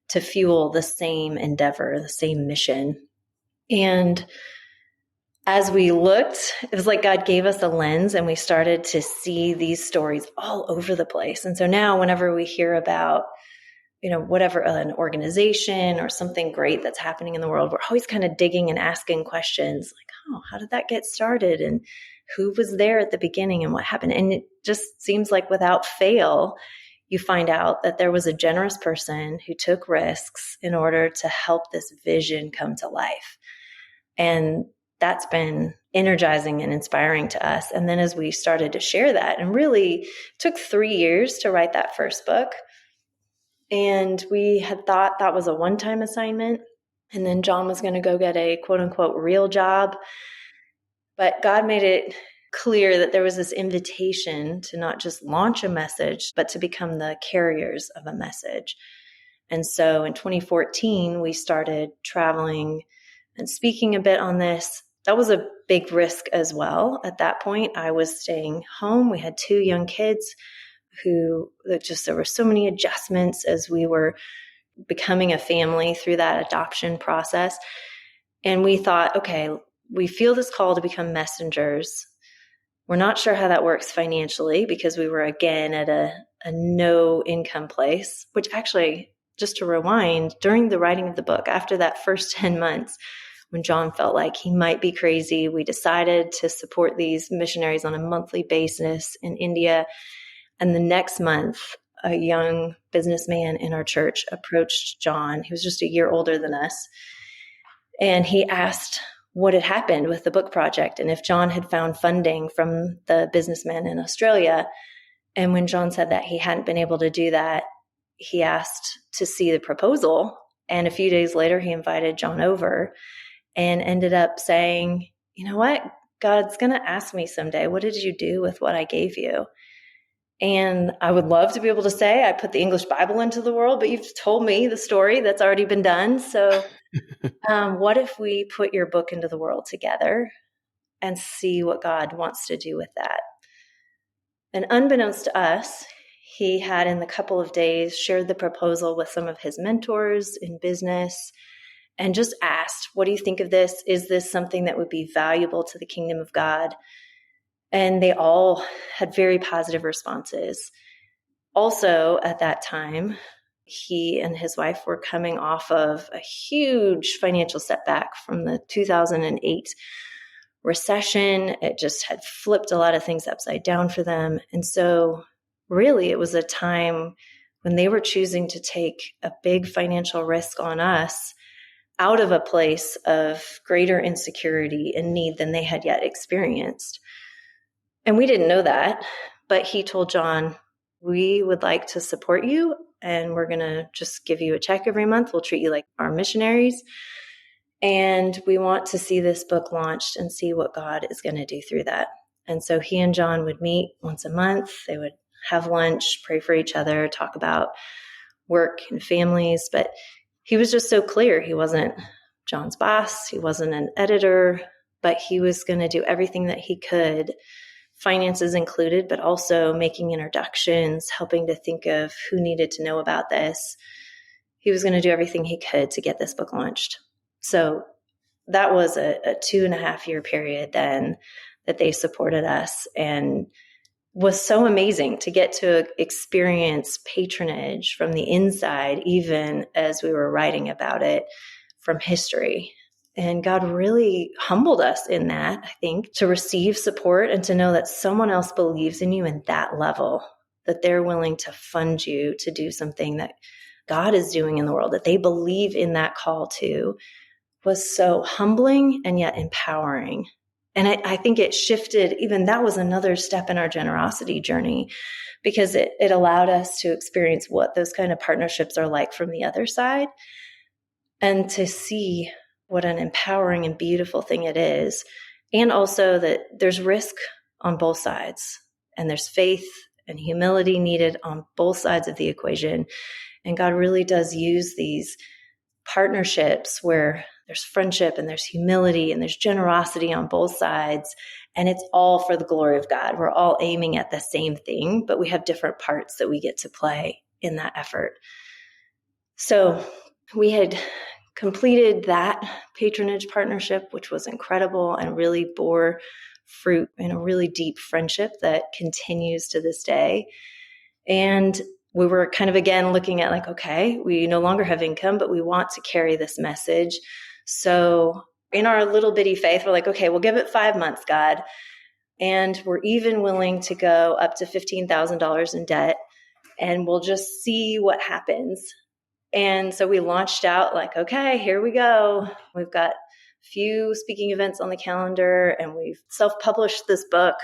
to fuel the same endeavor, the same mission. And as we looked, it was like God gave us a lens and we started to see these stories all over the place. And so now whenever we hear about, whatever, an organization or something great that's happening in the world, we're always kind of digging and asking questions like, oh, how did that get started? And who was there at the beginning and what happened? And it just seems like without fail, you find out that there was a generous person who took risks in order to help this vision come to life. And that's been energizing and inspiring to us. And then as we started to share that, and really took 3 years to write that first book. And we had thought that was a one-time assignment. And then John was going to go get a quote unquote real job. But God made it clear that there was this invitation to not just launch a message, but to become the carriers of a message. And so in 2014, we started traveling and speaking a bit on this. That was a big risk as well. At that point, I was staying home. We had 2 young kids there were so many adjustments as we were becoming a family through that adoption process. And we thought, okay, we feel this call to become messengers. We're not sure how that works financially because we were again at a no income place, which actually, just to rewind, during the writing of the book, after that first 10 months, when John felt like he might be crazy, we decided to support these missionaries on a monthly basis in India. And the next month, a young businessman in our church approached John. He was just a year older than us. And he asked what had happened with the book project and if John had found funding from the businessman in Australia. And when John said that he hadn't been able to do that, he asked to see the proposal. And a few days later, he invited John over and ended up saying, you know what? God's going to ask me someday, what did you do with what I gave you? And I would love to be able to say I put the English Bible into the world, but you've told me the story that's already been done. So what if we put your book into the world together and see what God wants to do with that? And unbeknownst to us, he had in the couple of days shared the proposal with some of his mentors in business and just asked, what do you think of this? Is this something that would be valuable to the kingdom of God? And they all had very positive responses. Also, at that time, he and his wife were coming off of a huge financial setback from the 2008 recession. It just had flipped a lot of things upside down for them. And so really, it was a time when they were choosing to take a big financial risk on us out of a place of greater insecurity and need than they had yet experienced. And we didn't know that, but he told John, we would like to support you and we're going to just give you a check every month. We'll treat you like our missionaries. And we want to see this book launched and see what God is going to do through that. And so he and John would meet once a month. They would have lunch, pray for each other, talk about work and families. But he was just so clear. He wasn't John's boss. He wasn't an editor, but he was going to do everything that he could, finances included, but also making introductions, helping to think of who needed to know about this. He was going to do everything he could to get this book launched. So that was a 2.5 year period then that they supported us. And was so amazing to get to experience patronage from the inside, even as we were writing about it from history. And God really humbled us in that, I think, to receive support and to know that someone else believes in you in that level, that they're willing to fund you to do something that God is doing in the world, that they believe in that call too, was so humbling and yet empowering. And I think it shifted, even that was another step in our generosity journey, because it allowed us to experience what those kind of partnerships are like from the other side, and to see what an empowering and beautiful thing it is. And also that there's risk on both sides, and there's faith and humility needed on both sides of the equation. And God really does use these partnerships where there's friendship and there's humility and there's generosity on both sides. And it's all for the glory of God. We're all aiming at the same thing, but we have different parts that we get to play in that effort. So we had completed that patronage partnership, which was incredible and really bore fruit in a really deep friendship that continues to this day. And we were kind of, again, looking at like, okay, we no longer have income, but we want to carry this message. So in our little bitty faith, we're like, okay, we'll give it 5 months, God. And we're even willing to go up to $15,000 in debt, and we'll just see what happens. And so we launched out like, okay, here we go. We've got a few speaking events on the calendar, and we've self-published this book.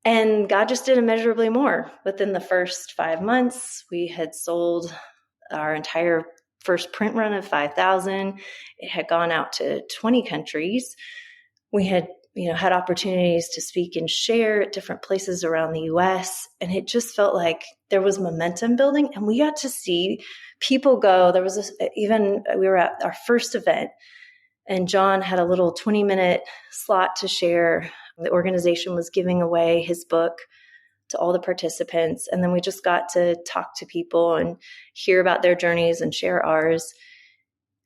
And God just did immeasurably more. Within the first 5 months, we had sold our entire first print run of 5,000. It had gone out to 20 countries. We had, had opportunities to speak and share at different places around the US. And it just felt like there was momentum building, and we got to see people go. There was we were at our first event, and John had a little 20-minute slot to share. The organization was giving away his book to all the participants. And then we just got to talk to people and hear about their journeys and share ours.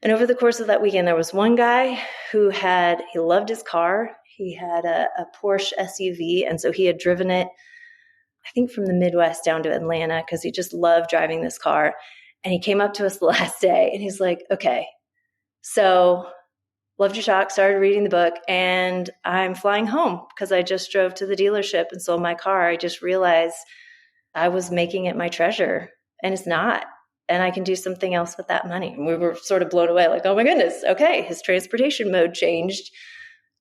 And over the course of that weekend, there was one guy who he loved his car. He had a Porsche SUV. And so he had driven it, I think, from the Midwest down to Atlanta, because he just loved driving this car. And he came up to us the last day and he's like, okay, so loved your talk, started reading the book, and I'm flying home because I just drove to the dealership and sold my car. I just realized I was making it my treasure, and it's not. And I can do something else with that money. And we were sort of blown away, like, oh my goodness, okay, his transportation mode changed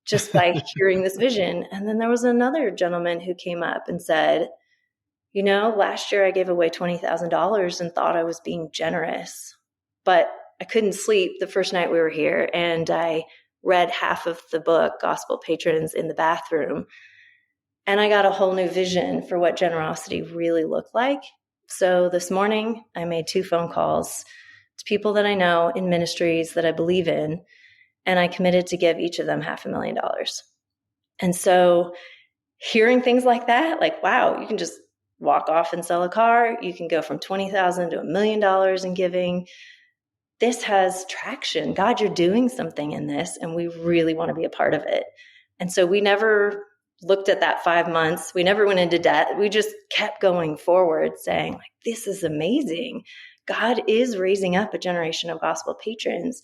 just by hearing this vision. And then there was another gentleman who came up and said, last year I gave away $20,000 and thought I was being generous, but I couldn't sleep the first night we were here, and I read half of the book, Gospel Patrons, in the bathroom, and I got a whole new vision for what generosity really looked like. So this morning, I made 2 phone calls to people that I know in ministries that I believe in, and I committed to give each of them $500,000. And so hearing things like that, like, wow, you can just walk off and sell a car. You can go from $20,000 to $1 million in giving. This has traction. God, you're doing something in this, and we really want to be a part of it. And so we never looked at that 5 months. We never went into debt. We just kept going forward saying, like, this is amazing. God is raising up a generation of gospel patrons.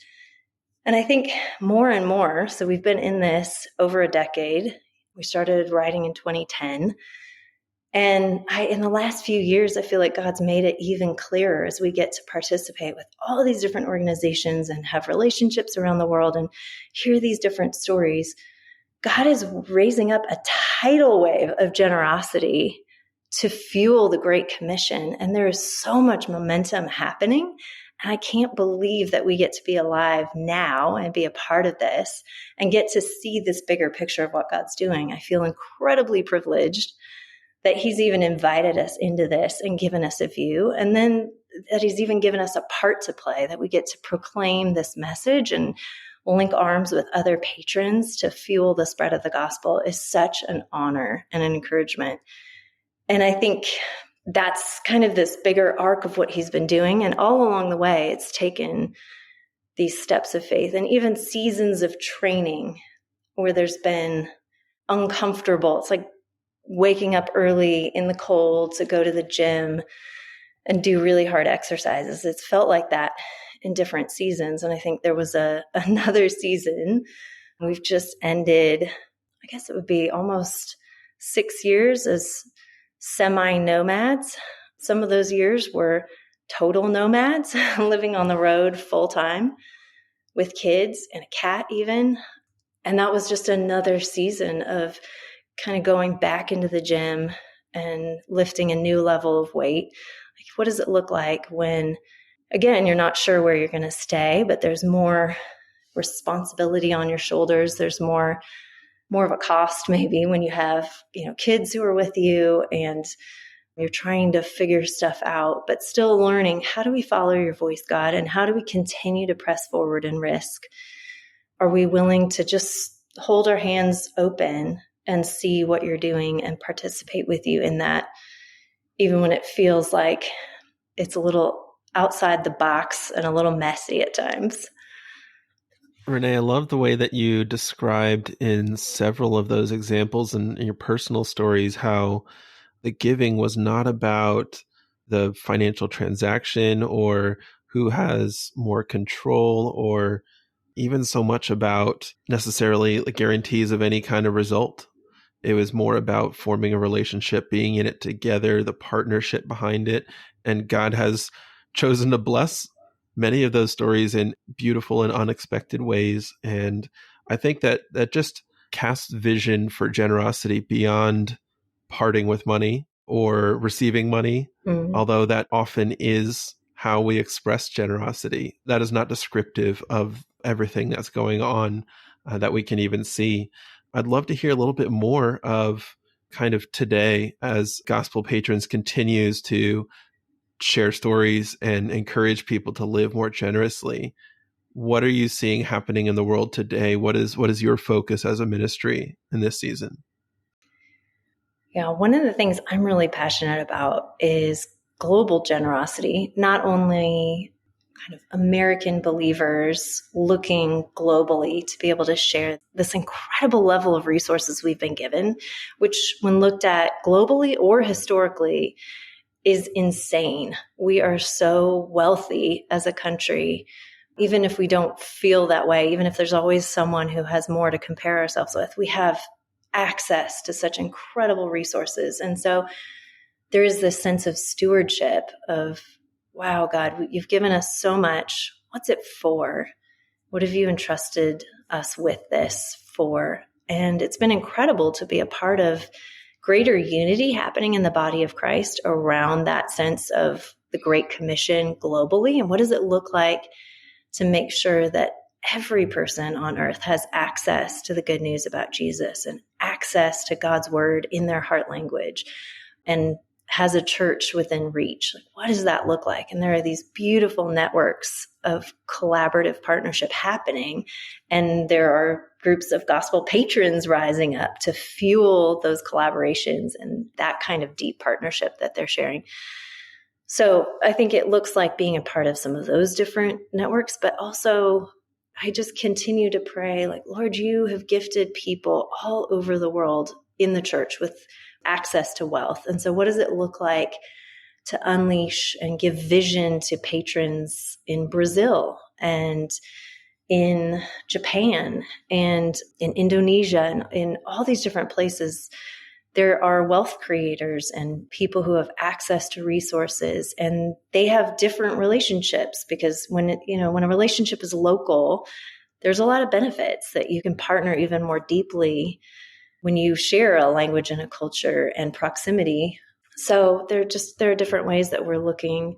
And I think more and more, so we've been in this over a decade. We started writing in 2010. And in the last few years, I feel like God's made it even clearer as we get to participate with all of these different organizations and have relationships around the world and hear these different stories. God is raising up a tidal wave of generosity to fuel the Great Commission. And there is so much momentum happening. And I can't believe that we get to be alive now and be a part of this and get to see this bigger picture of what God's doing. I feel incredibly privileged that he's even invited us into this and given us a view, and then that he's even given us a part to play, that we get to proclaim this message and link arms with other patrons to fuel the spread of the gospel is such an honor and an encouragement. And I think that's kind of this bigger arc of what he's been doing. And all along the way, it's taken these steps of faith and even seasons of training where there's been uncomfortable. It's like waking up early in the cold to go to the gym and do really hard exercises. It's felt like that in different seasons. And I think there was another season. We've just ended, I guess it would be almost 6 years as semi-nomads. Some of those years were total nomads, living on the road full time with kids and a cat even. And that was just another season of kind of going back into the gym and lifting a new level of weight. Like, what does it look like when, again, you're not sure where you're going to stay, but there's more responsibility on your shoulders. There's more of a cost maybe when you have, kids who are with you and you're trying to figure stuff out, but still learning, how do we follow your voice, God? And how do we continue to press forward and risk? Are we willing to just hold our hands open and see what you're doing and participate with you in that, even when it feels like it's a little outside the box and a little messy at times? Renée, I love the way that you described in several of those examples and in your personal stories how the giving was not about the financial transaction or who has more control or even so much about necessarily the guarantees of any kind of result. It was more about forming a relationship, being in it together, the partnership behind it. And God has chosen to bless many of those stories in beautiful and unexpected ways. And I think that just casts vision for generosity beyond parting with money or receiving money, although that often is how we express generosity. That is not descriptive of everything that's going on that we can even see. I'd love to hear a little bit more of kind of today as Gospel Patrons continues to share stories and encourage people to live more generously. What are you seeing happening in the world today? What is your focus as a ministry in this season? Yeah, one of the things I'm really passionate about is global generosity, not only kind of American believers looking globally to be able to share this incredible level of resources we've been given, which when looked at globally or historically is insane. We are so wealthy as a country, even if we don't feel that way, even if there's always someone who has more to compare ourselves with, we have access to such incredible resources. And so there is this sense of stewardship of, wow, God, you've given us so much. What's it for? What have you entrusted us with this for? And it's been incredible to be a part of greater unity happening in the body of Christ around that sense of the Great Commission globally. And what does it look like to make sure that every person on earth has access to the good news about Jesus and access to God's word in their heart language and has a church within reach? Like, what does that look like? And there are these beautiful networks of collaborative partnership happening. And there are groups of gospel patrons rising up to fuel those collaborations and that kind of deep partnership that they're sharing. So I think it looks like being a part of some of those different networks, but also I just continue to pray, like, Lord, you have gifted people all over the world in the church with access to wealth. And so what does it look like to unleash and give vision to patrons in Brazil and in Japan and in Indonesia and in all these different places? There are wealth creators and people who have access to resources, and they have different relationships because when a relationship is local, there's a lot of benefits that you can partner even more deeply when you share a language and a culture and proximity. So there are different ways that we're looking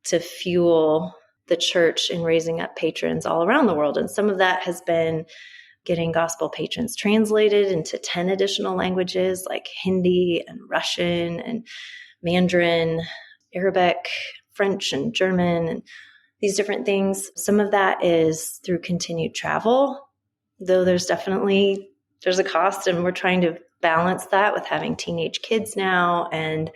to fuel the church in raising up patrons all around the world. And some of that has been getting gospel patrons translated into 10 additional languages like Hindi and Russian and Mandarin, Arabic, French and German, and these different things. Some of that is through continued travel, though there's a cost, and we're trying to balance that with having teenage kids now. And,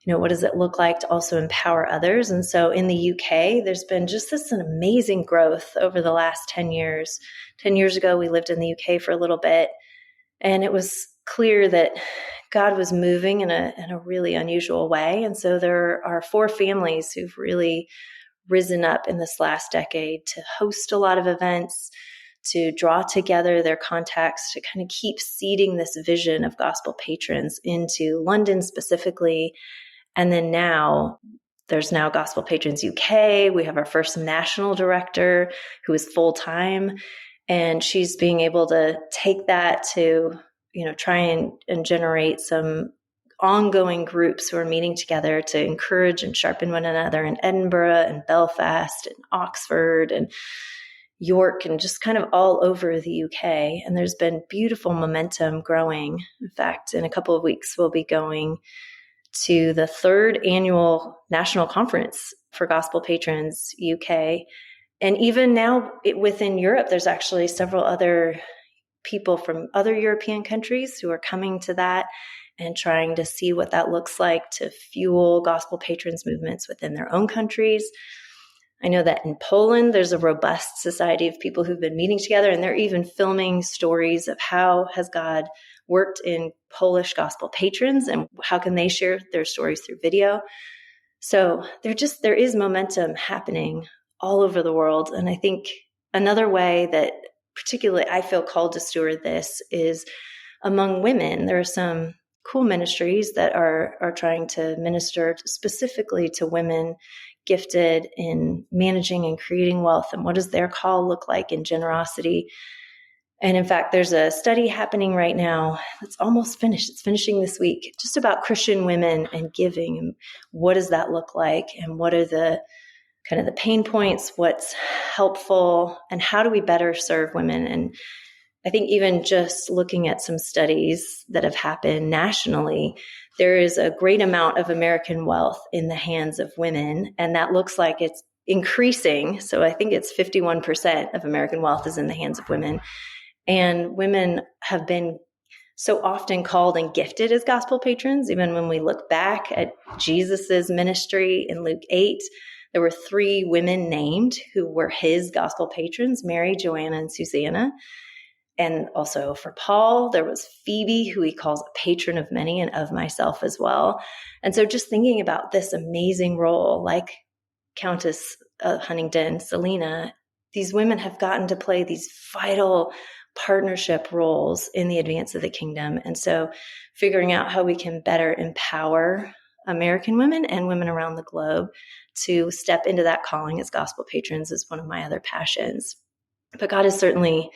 what does it look like to also empower others? And so in the UK, there's been just an amazing growth over the last 10 years. 10 years ago, we lived in the UK for a little bit, and it was clear that God was moving in a really unusual way. And so there are 4 families who've really risen up in this last decade to host a lot of events, to draw together their contacts, to kind of keep seeding this vision of gospel patrons into London specifically. And then now there's now Gospel Patrons UK. We have our first national director who is full-time, and she's being able to take that to, try and generate some ongoing groups who are meeting together to encourage and sharpen one another in Edinburgh and Belfast and Oxford and York and just kind of all over the UK. And there's been beautiful momentum growing. In fact, in a couple of weeks, we'll be going to the 3rd annual national conference for Gospel Patrons UK. And even now within Europe, there's actually several other people from other European countries who are coming to that and trying to see what that looks like to fuel gospel patrons movements within their own countries. I know that in Poland, there's a robust society of people who've been meeting together, and they're even filming stories of how has God worked in Polish gospel patrons and how can they share their stories through video. So there is momentum happening all over the world. And I think another way that particularly I feel called to steward this is among women. There are some cool ministries that are trying to minister specifically to women gifted in managing and creating wealth, and what does their call look like in generosity. And in fact, there's a study happening right now that's almost finished. It's finishing this week, just about Christian women and giving, and what does that look like, and what are the kind of the pain points, what's helpful, and how do we better serve women. And I think even just looking at some studies that have happened nationally, there is a great amount of American wealth in the hands of women, and that looks like it's increasing. So I think it's 51% of American wealth is in the hands of women. And women have been so often called and gifted as gospel patrons. Even when we look back at Jesus's ministry in Luke 8, there were 3 women named who were his gospel patrons, Mary, Joanna, and Susanna. And also for Paul, there was Phoebe, who he calls a patron of many, and of myself as well. And so just thinking about this amazing role, like Countess Huntingdon, Selena, these women have gotten to play these vital partnership roles in the advance of the kingdom. And so figuring out how we can better empower American women and women around the globe to step into that calling as gospel patrons is one of my other passions. But God is certainly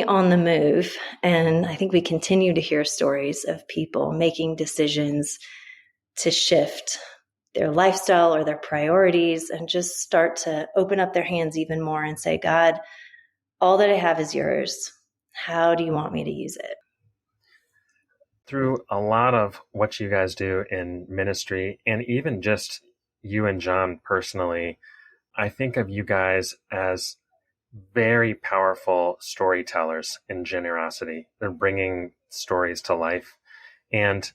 on the move. And I think we continue to hear stories of people making decisions to shift their lifestyle or their priorities and just start to open up their hands even more and say, God, all that I have is yours. How do you want me to use it? Through a lot of what you guys do in ministry, and even just you and John personally, I think of you guys as very powerful storytellers in generosity. They're bringing stories to life. And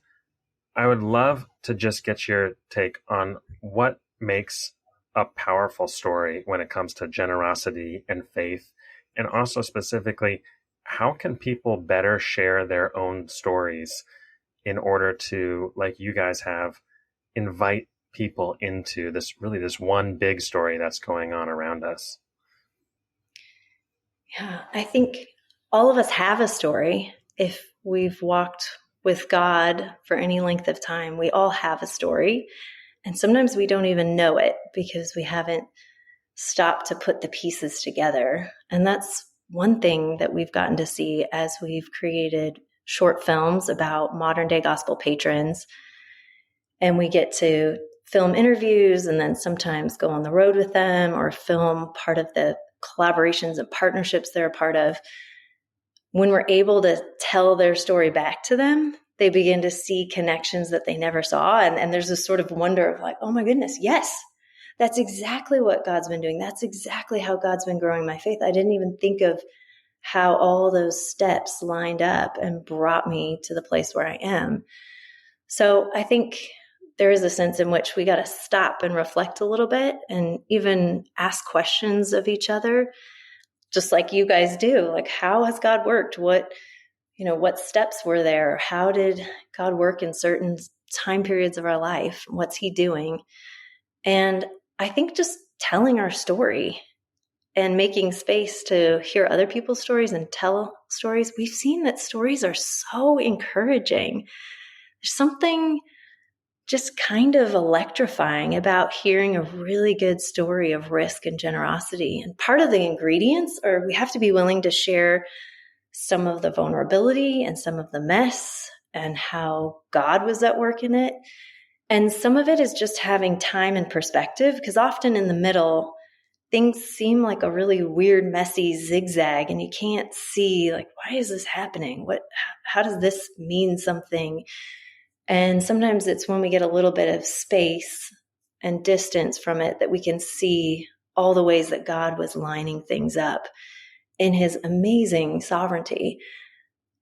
I would love to just get your take on what makes a powerful story when it comes to generosity and faith. And also specifically, how can people better share their own stories in order to, like you guys have, invite people into this one big story that's going on around us? Yeah, I think all of us have a story. If we've walked with God for any length of time, we all have a story. And sometimes we don't even know it because we haven't stopped to put the pieces together. And that's one thing that we've gotten to see as we've created short films about modern day gospel patrons. And we get to film interviews and then sometimes go on the road with them or film part of the collaborations and partnerships they're a part of. When we're able to tell their story back to them, they begin to see connections that they never saw. And there's this sort of wonder of like, oh my goodness, yes, that's exactly what God's been doing. That's exactly how God's been growing my faith. I didn't even think of how all those steps lined up and brought me to the place where I am. So I think there is a sense in which we got to stop and reflect a little bit and even ask questions of each other, just like you guys do. Like, how has God worked? What what steps were there? How did God work in certain time periods of our life? What's he doing? And I think just telling our story and making space to hear other people's stories and tell stories, we've seen that stories are so encouraging. There's something just kind of electrifying about hearing a really good story of risk and generosity. And part of the ingredients are we have to be willing to share some of the vulnerability and some of the mess and how God was at work in it. And some of it is just having time and perspective, because often in the middle, things seem like a really weird, messy zigzag, and you can't see, like, why is this happening? How does this mean something? And sometimes it's when we get a little bit of space and distance from it that we can see all the ways that God was lining things up in his amazing sovereignty.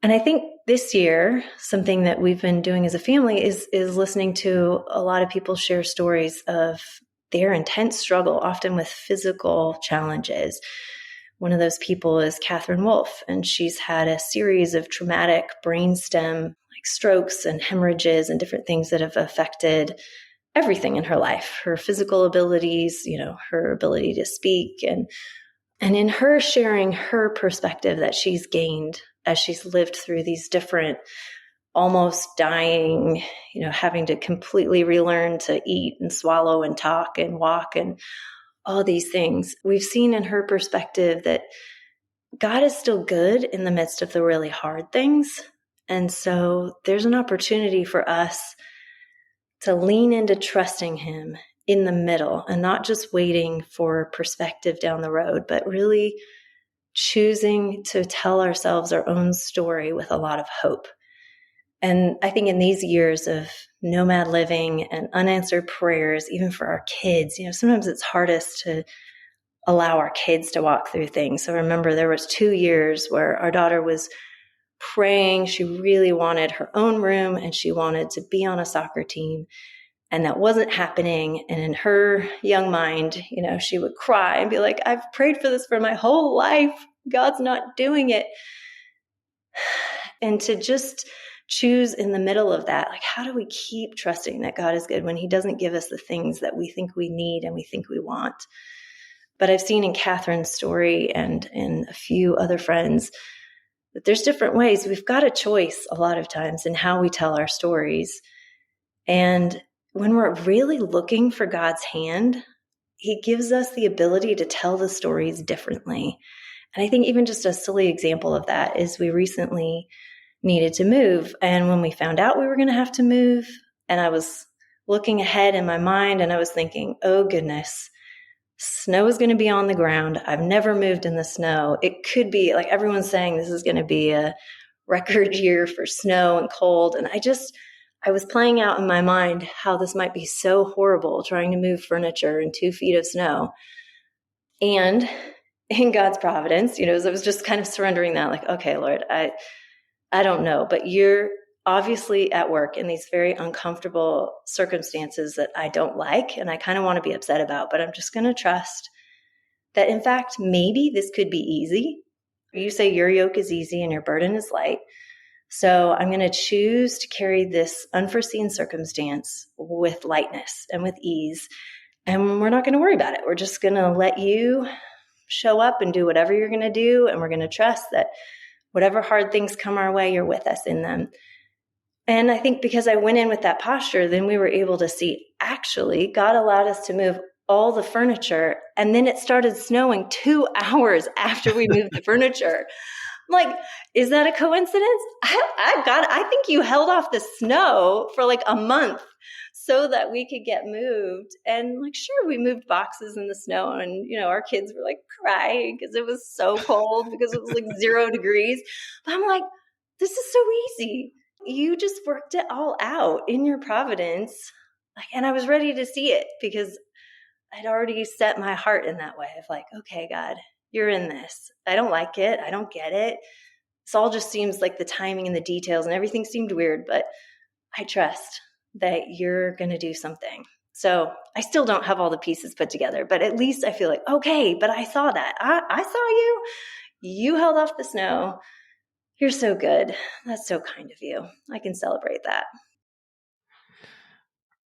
And I think this year, something that we've been doing as a family is listening to a lot of people share stories of their intense struggle, often with physical challenges. One of those people is Catherine Wolfe, and she's had a series of traumatic brainstem, like strokes and hemorrhages and different things that have affected everything in her life, her physical abilities, her ability to speak. And in her sharing her perspective that she's gained as she's lived through these different, almost dying, having to completely relearn to eat and swallow and talk and walk and all these things. We've seen in her perspective that God is still good in the midst of the really hard things. And so there's an opportunity for us to lean into trusting him in the middle and not just waiting for perspective down the road, but really choosing to tell ourselves our own story with a lot of hope. And I think in these years of nomad living and unanswered prayers, even for our kids, sometimes it's hardest to allow our kids to walk through things. So remember, there was 2 years where our daughter was praying. She really wanted her own room and she wanted to be on a soccer team. And that wasn't happening. And in her young mind, she would cry and be like, I've prayed for this for my whole life. God's not doing it. And to just choose in the middle of that, like, how do we keep trusting that God is good when he doesn't give us the things that we think we need and we think we want? But I've seen in Catherine's story and in a few other friends that there's different ways. We've got a choice a lot of times in how we tell our stories. And when we're really looking for God's hand, he gives us the ability to tell the stories differently. And I think even just a silly example of that is we recently needed to move. And when we found out we were going to have to move, and I was looking ahead in my mind and I was thinking, oh goodness, snow is going to be on the ground. I've never moved in the snow. It could be, like, everyone's saying this is going to be a record year for snow and cold. And I was playing out in my mind how this might be so horrible, trying to move furniture in 2 feet of snow. And in God's providence, I was just kind of surrendering that, like, okay, Lord, I don't know, but you're obviously at work in these very uncomfortable circumstances that I don't like and I kind of want to be upset about, but I'm just going to trust that, in fact, maybe this could be easy. You say your yoke is easy and your burden is light. So I'm going to choose to carry this unforeseen circumstance with lightness and with ease. And we're not going to worry about it. We're just going to let you show up and do whatever you're going to do. And we're going to trust that whatever hard things come our way, you're with us in them. And I think because I went in with that posture, then we were able to see, actually, God allowed us to move all the furniture. And then it started snowing 2 hours after we moved the furniture. I'm like, is that a coincidence? I think you held off the snow for like a month so that we could get moved. And like, sure, we moved boxes in the snow and, our kids were like crying because it was so cold because it was like 0 degrees. But I'm like, this is so easy. You just worked it all out in your providence. And I was ready to see it because I'd already set my heart in that way of like, okay, God, you're in this. I don't like it. I don't get it. This all just seems like the timing and the details and everything seemed weird, but I trust that you're going to do something. So I still don't have all the pieces put together, but at least I feel like, okay, but I saw that. I saw you. You held off the snow. You're so good. That's so kind of you. I can celebrate that.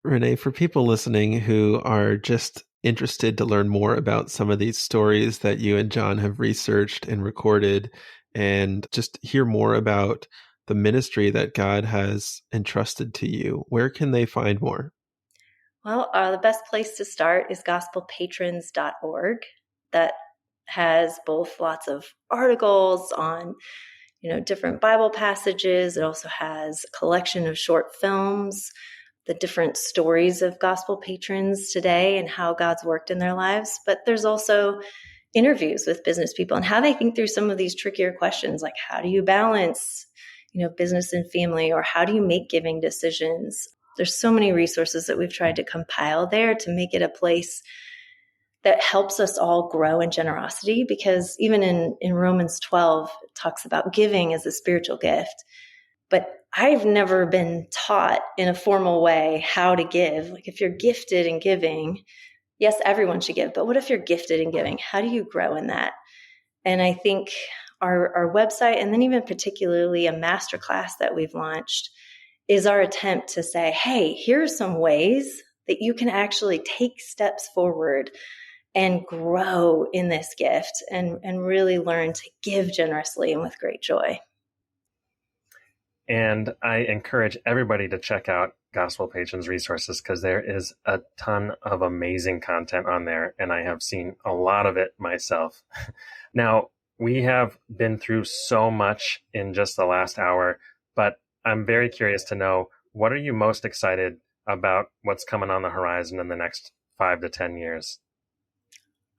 Renée, for people listening who are just interested to learn more about some of these stories that you and John have researched and recorded, and just hear more about the ministry that God has entrusted to you, where can they find more? Well, the best place to start is gospelpatrons.org. That has both lots of articles on different Bible passages. It also has a collection of short films, the different stories of gospel patrons today and how God's worked in their lives. But there's also interviews with business people and how they think through some of these trickier questions, like how do you balance, business and family, or how do you make giving decisions? There's so many resources that we've tried to compile there to make it a place that helps us all grow in generosity, because even in Romans 12, it talks about giving as a spiritual gift. But I've never been taught in a formal way how to give. Like if you're gifted in giving, yes, everyone should give, but what if you're gifted in giving? How do you grow in that? And I think our website, and then even particularly a masterclass that we've launched, is our attempt to say, hey, here are some ways that you can actually take steps forward and grow in this gift and really learn to give generously and with great joy. And I encourage everybody to check out Gospel Patrons resources, because there is a ton of amazing content on there, and I have seen a lot of it myself. Now, we have been through so much in just the last hour, but I'm very curious to know, what are you most excited about what's coming on the horizon in the next 5 to 10 years?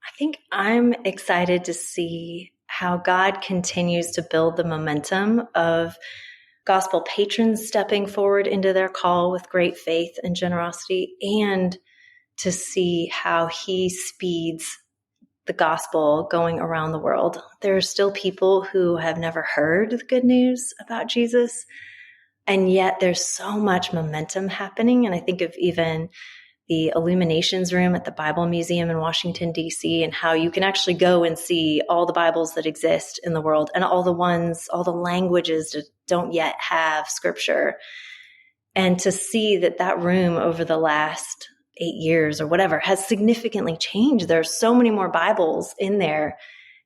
I think I'm excited to see how God continues to build the momentum of gospel patrons stepping forward into their call with great faith and generosity, and to see how he speeds the gospel going around the world. There are still people who have never heard the good news about Jesus, and yet there's so much momentum happening. And I think of even the Illuminations room at the Bible Museum in Washington, D.C., and how you can actually go and see all the Bibles that exist in the world and all the languages that don't yet have scripture. And to see that room over the last 8 years or whatever has significantly changed. There's so many more Bibles in there,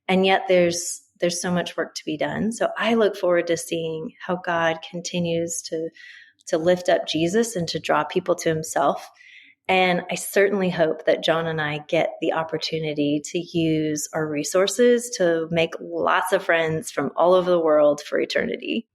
and yet there's so much work to be done. So I look forward to seeing how God continues to lift up Jesus and to draw people to himself. And I certainly hope that John and I get the opportunity to use our resources to make lots of friends from all over the world for eternity.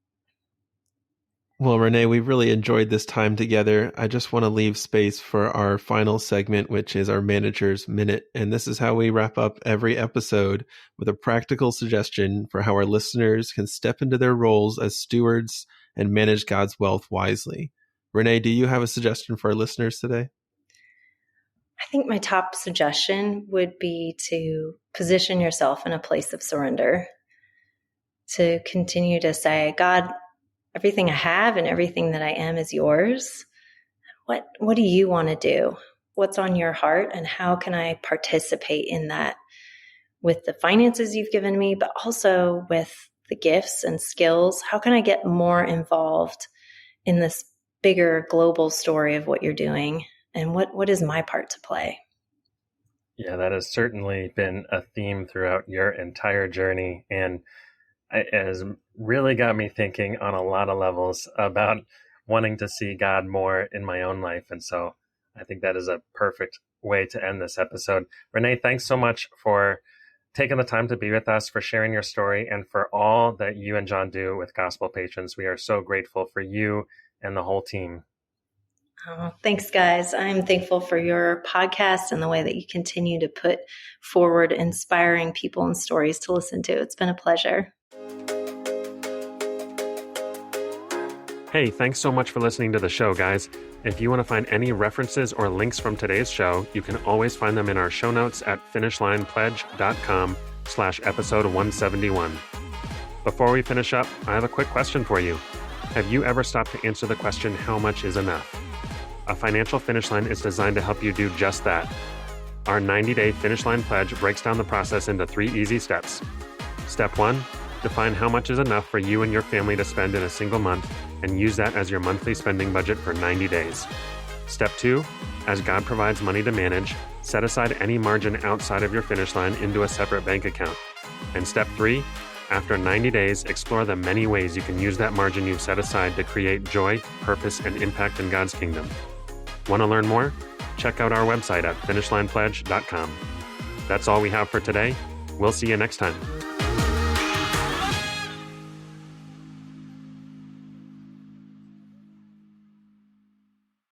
Well, Renée, we really enjoyed this time together. I just want to leave space for our final segment, which is our Manager's Minute. And this is how we wrap up every episode, with a practical suggestion for how our listeners can step into their roles as stewards and manage God's wealth wisely. Renée, do you have a suggestion for our listeners today? I think my top suggestion would be to position yourself in a place of surrender, to continue to say, God, everything I have and everything that I am is yours. What do you want to do? What's on your heart, and how can I participate in that with the finances you've given me, but also with the gifts and skills? How can I get more involved in this bigger global story of what you're doing? And what is my part to play? Yeah, that has certainly been a theme throughout your entire journey, and it has really got me thinking on a lot of levels about wanting to see God more in my own life. And so I think that is a perfect way to end this episode. Renée, thanks so much for taking the time to be with us, for sharing your story, and for all that you and John do with Gospel Patrons. We are so grateful for you and the whole team. Oh, thanks, guys. I'm thankful for your podcast and the way that you continue to put forward inspiring people and stories to listen to. It's been a pleasure. Hey, thanks so much for listening to the show, guys. If you want to find any references or links from today's show, you can always find them in our show notes at finishlinepledge.com/episode 171. Before we finish up, I have a quick question for you. Have you ever stopped to answer the question, how much is enough? A financial finish line is designed to help you do just that. Our 90-day Finish Line Pledge breaks down the process into 3 easy steps. Step 1, Define how much is enough for you and your family to spend in a single month and use that as your monthly spending budget for 90 days. Step 2, as God provides money to manage, set aside any margin outside of your finish line into a separate bank account. And step 3, after 90 days, explore the many ways you can use that margin you've set aside to create joy, purpose, and impact in God's kingdom. Want to learn more? Check out our website at finishlinepledge.com. That's all we have for today. We'll see you next time.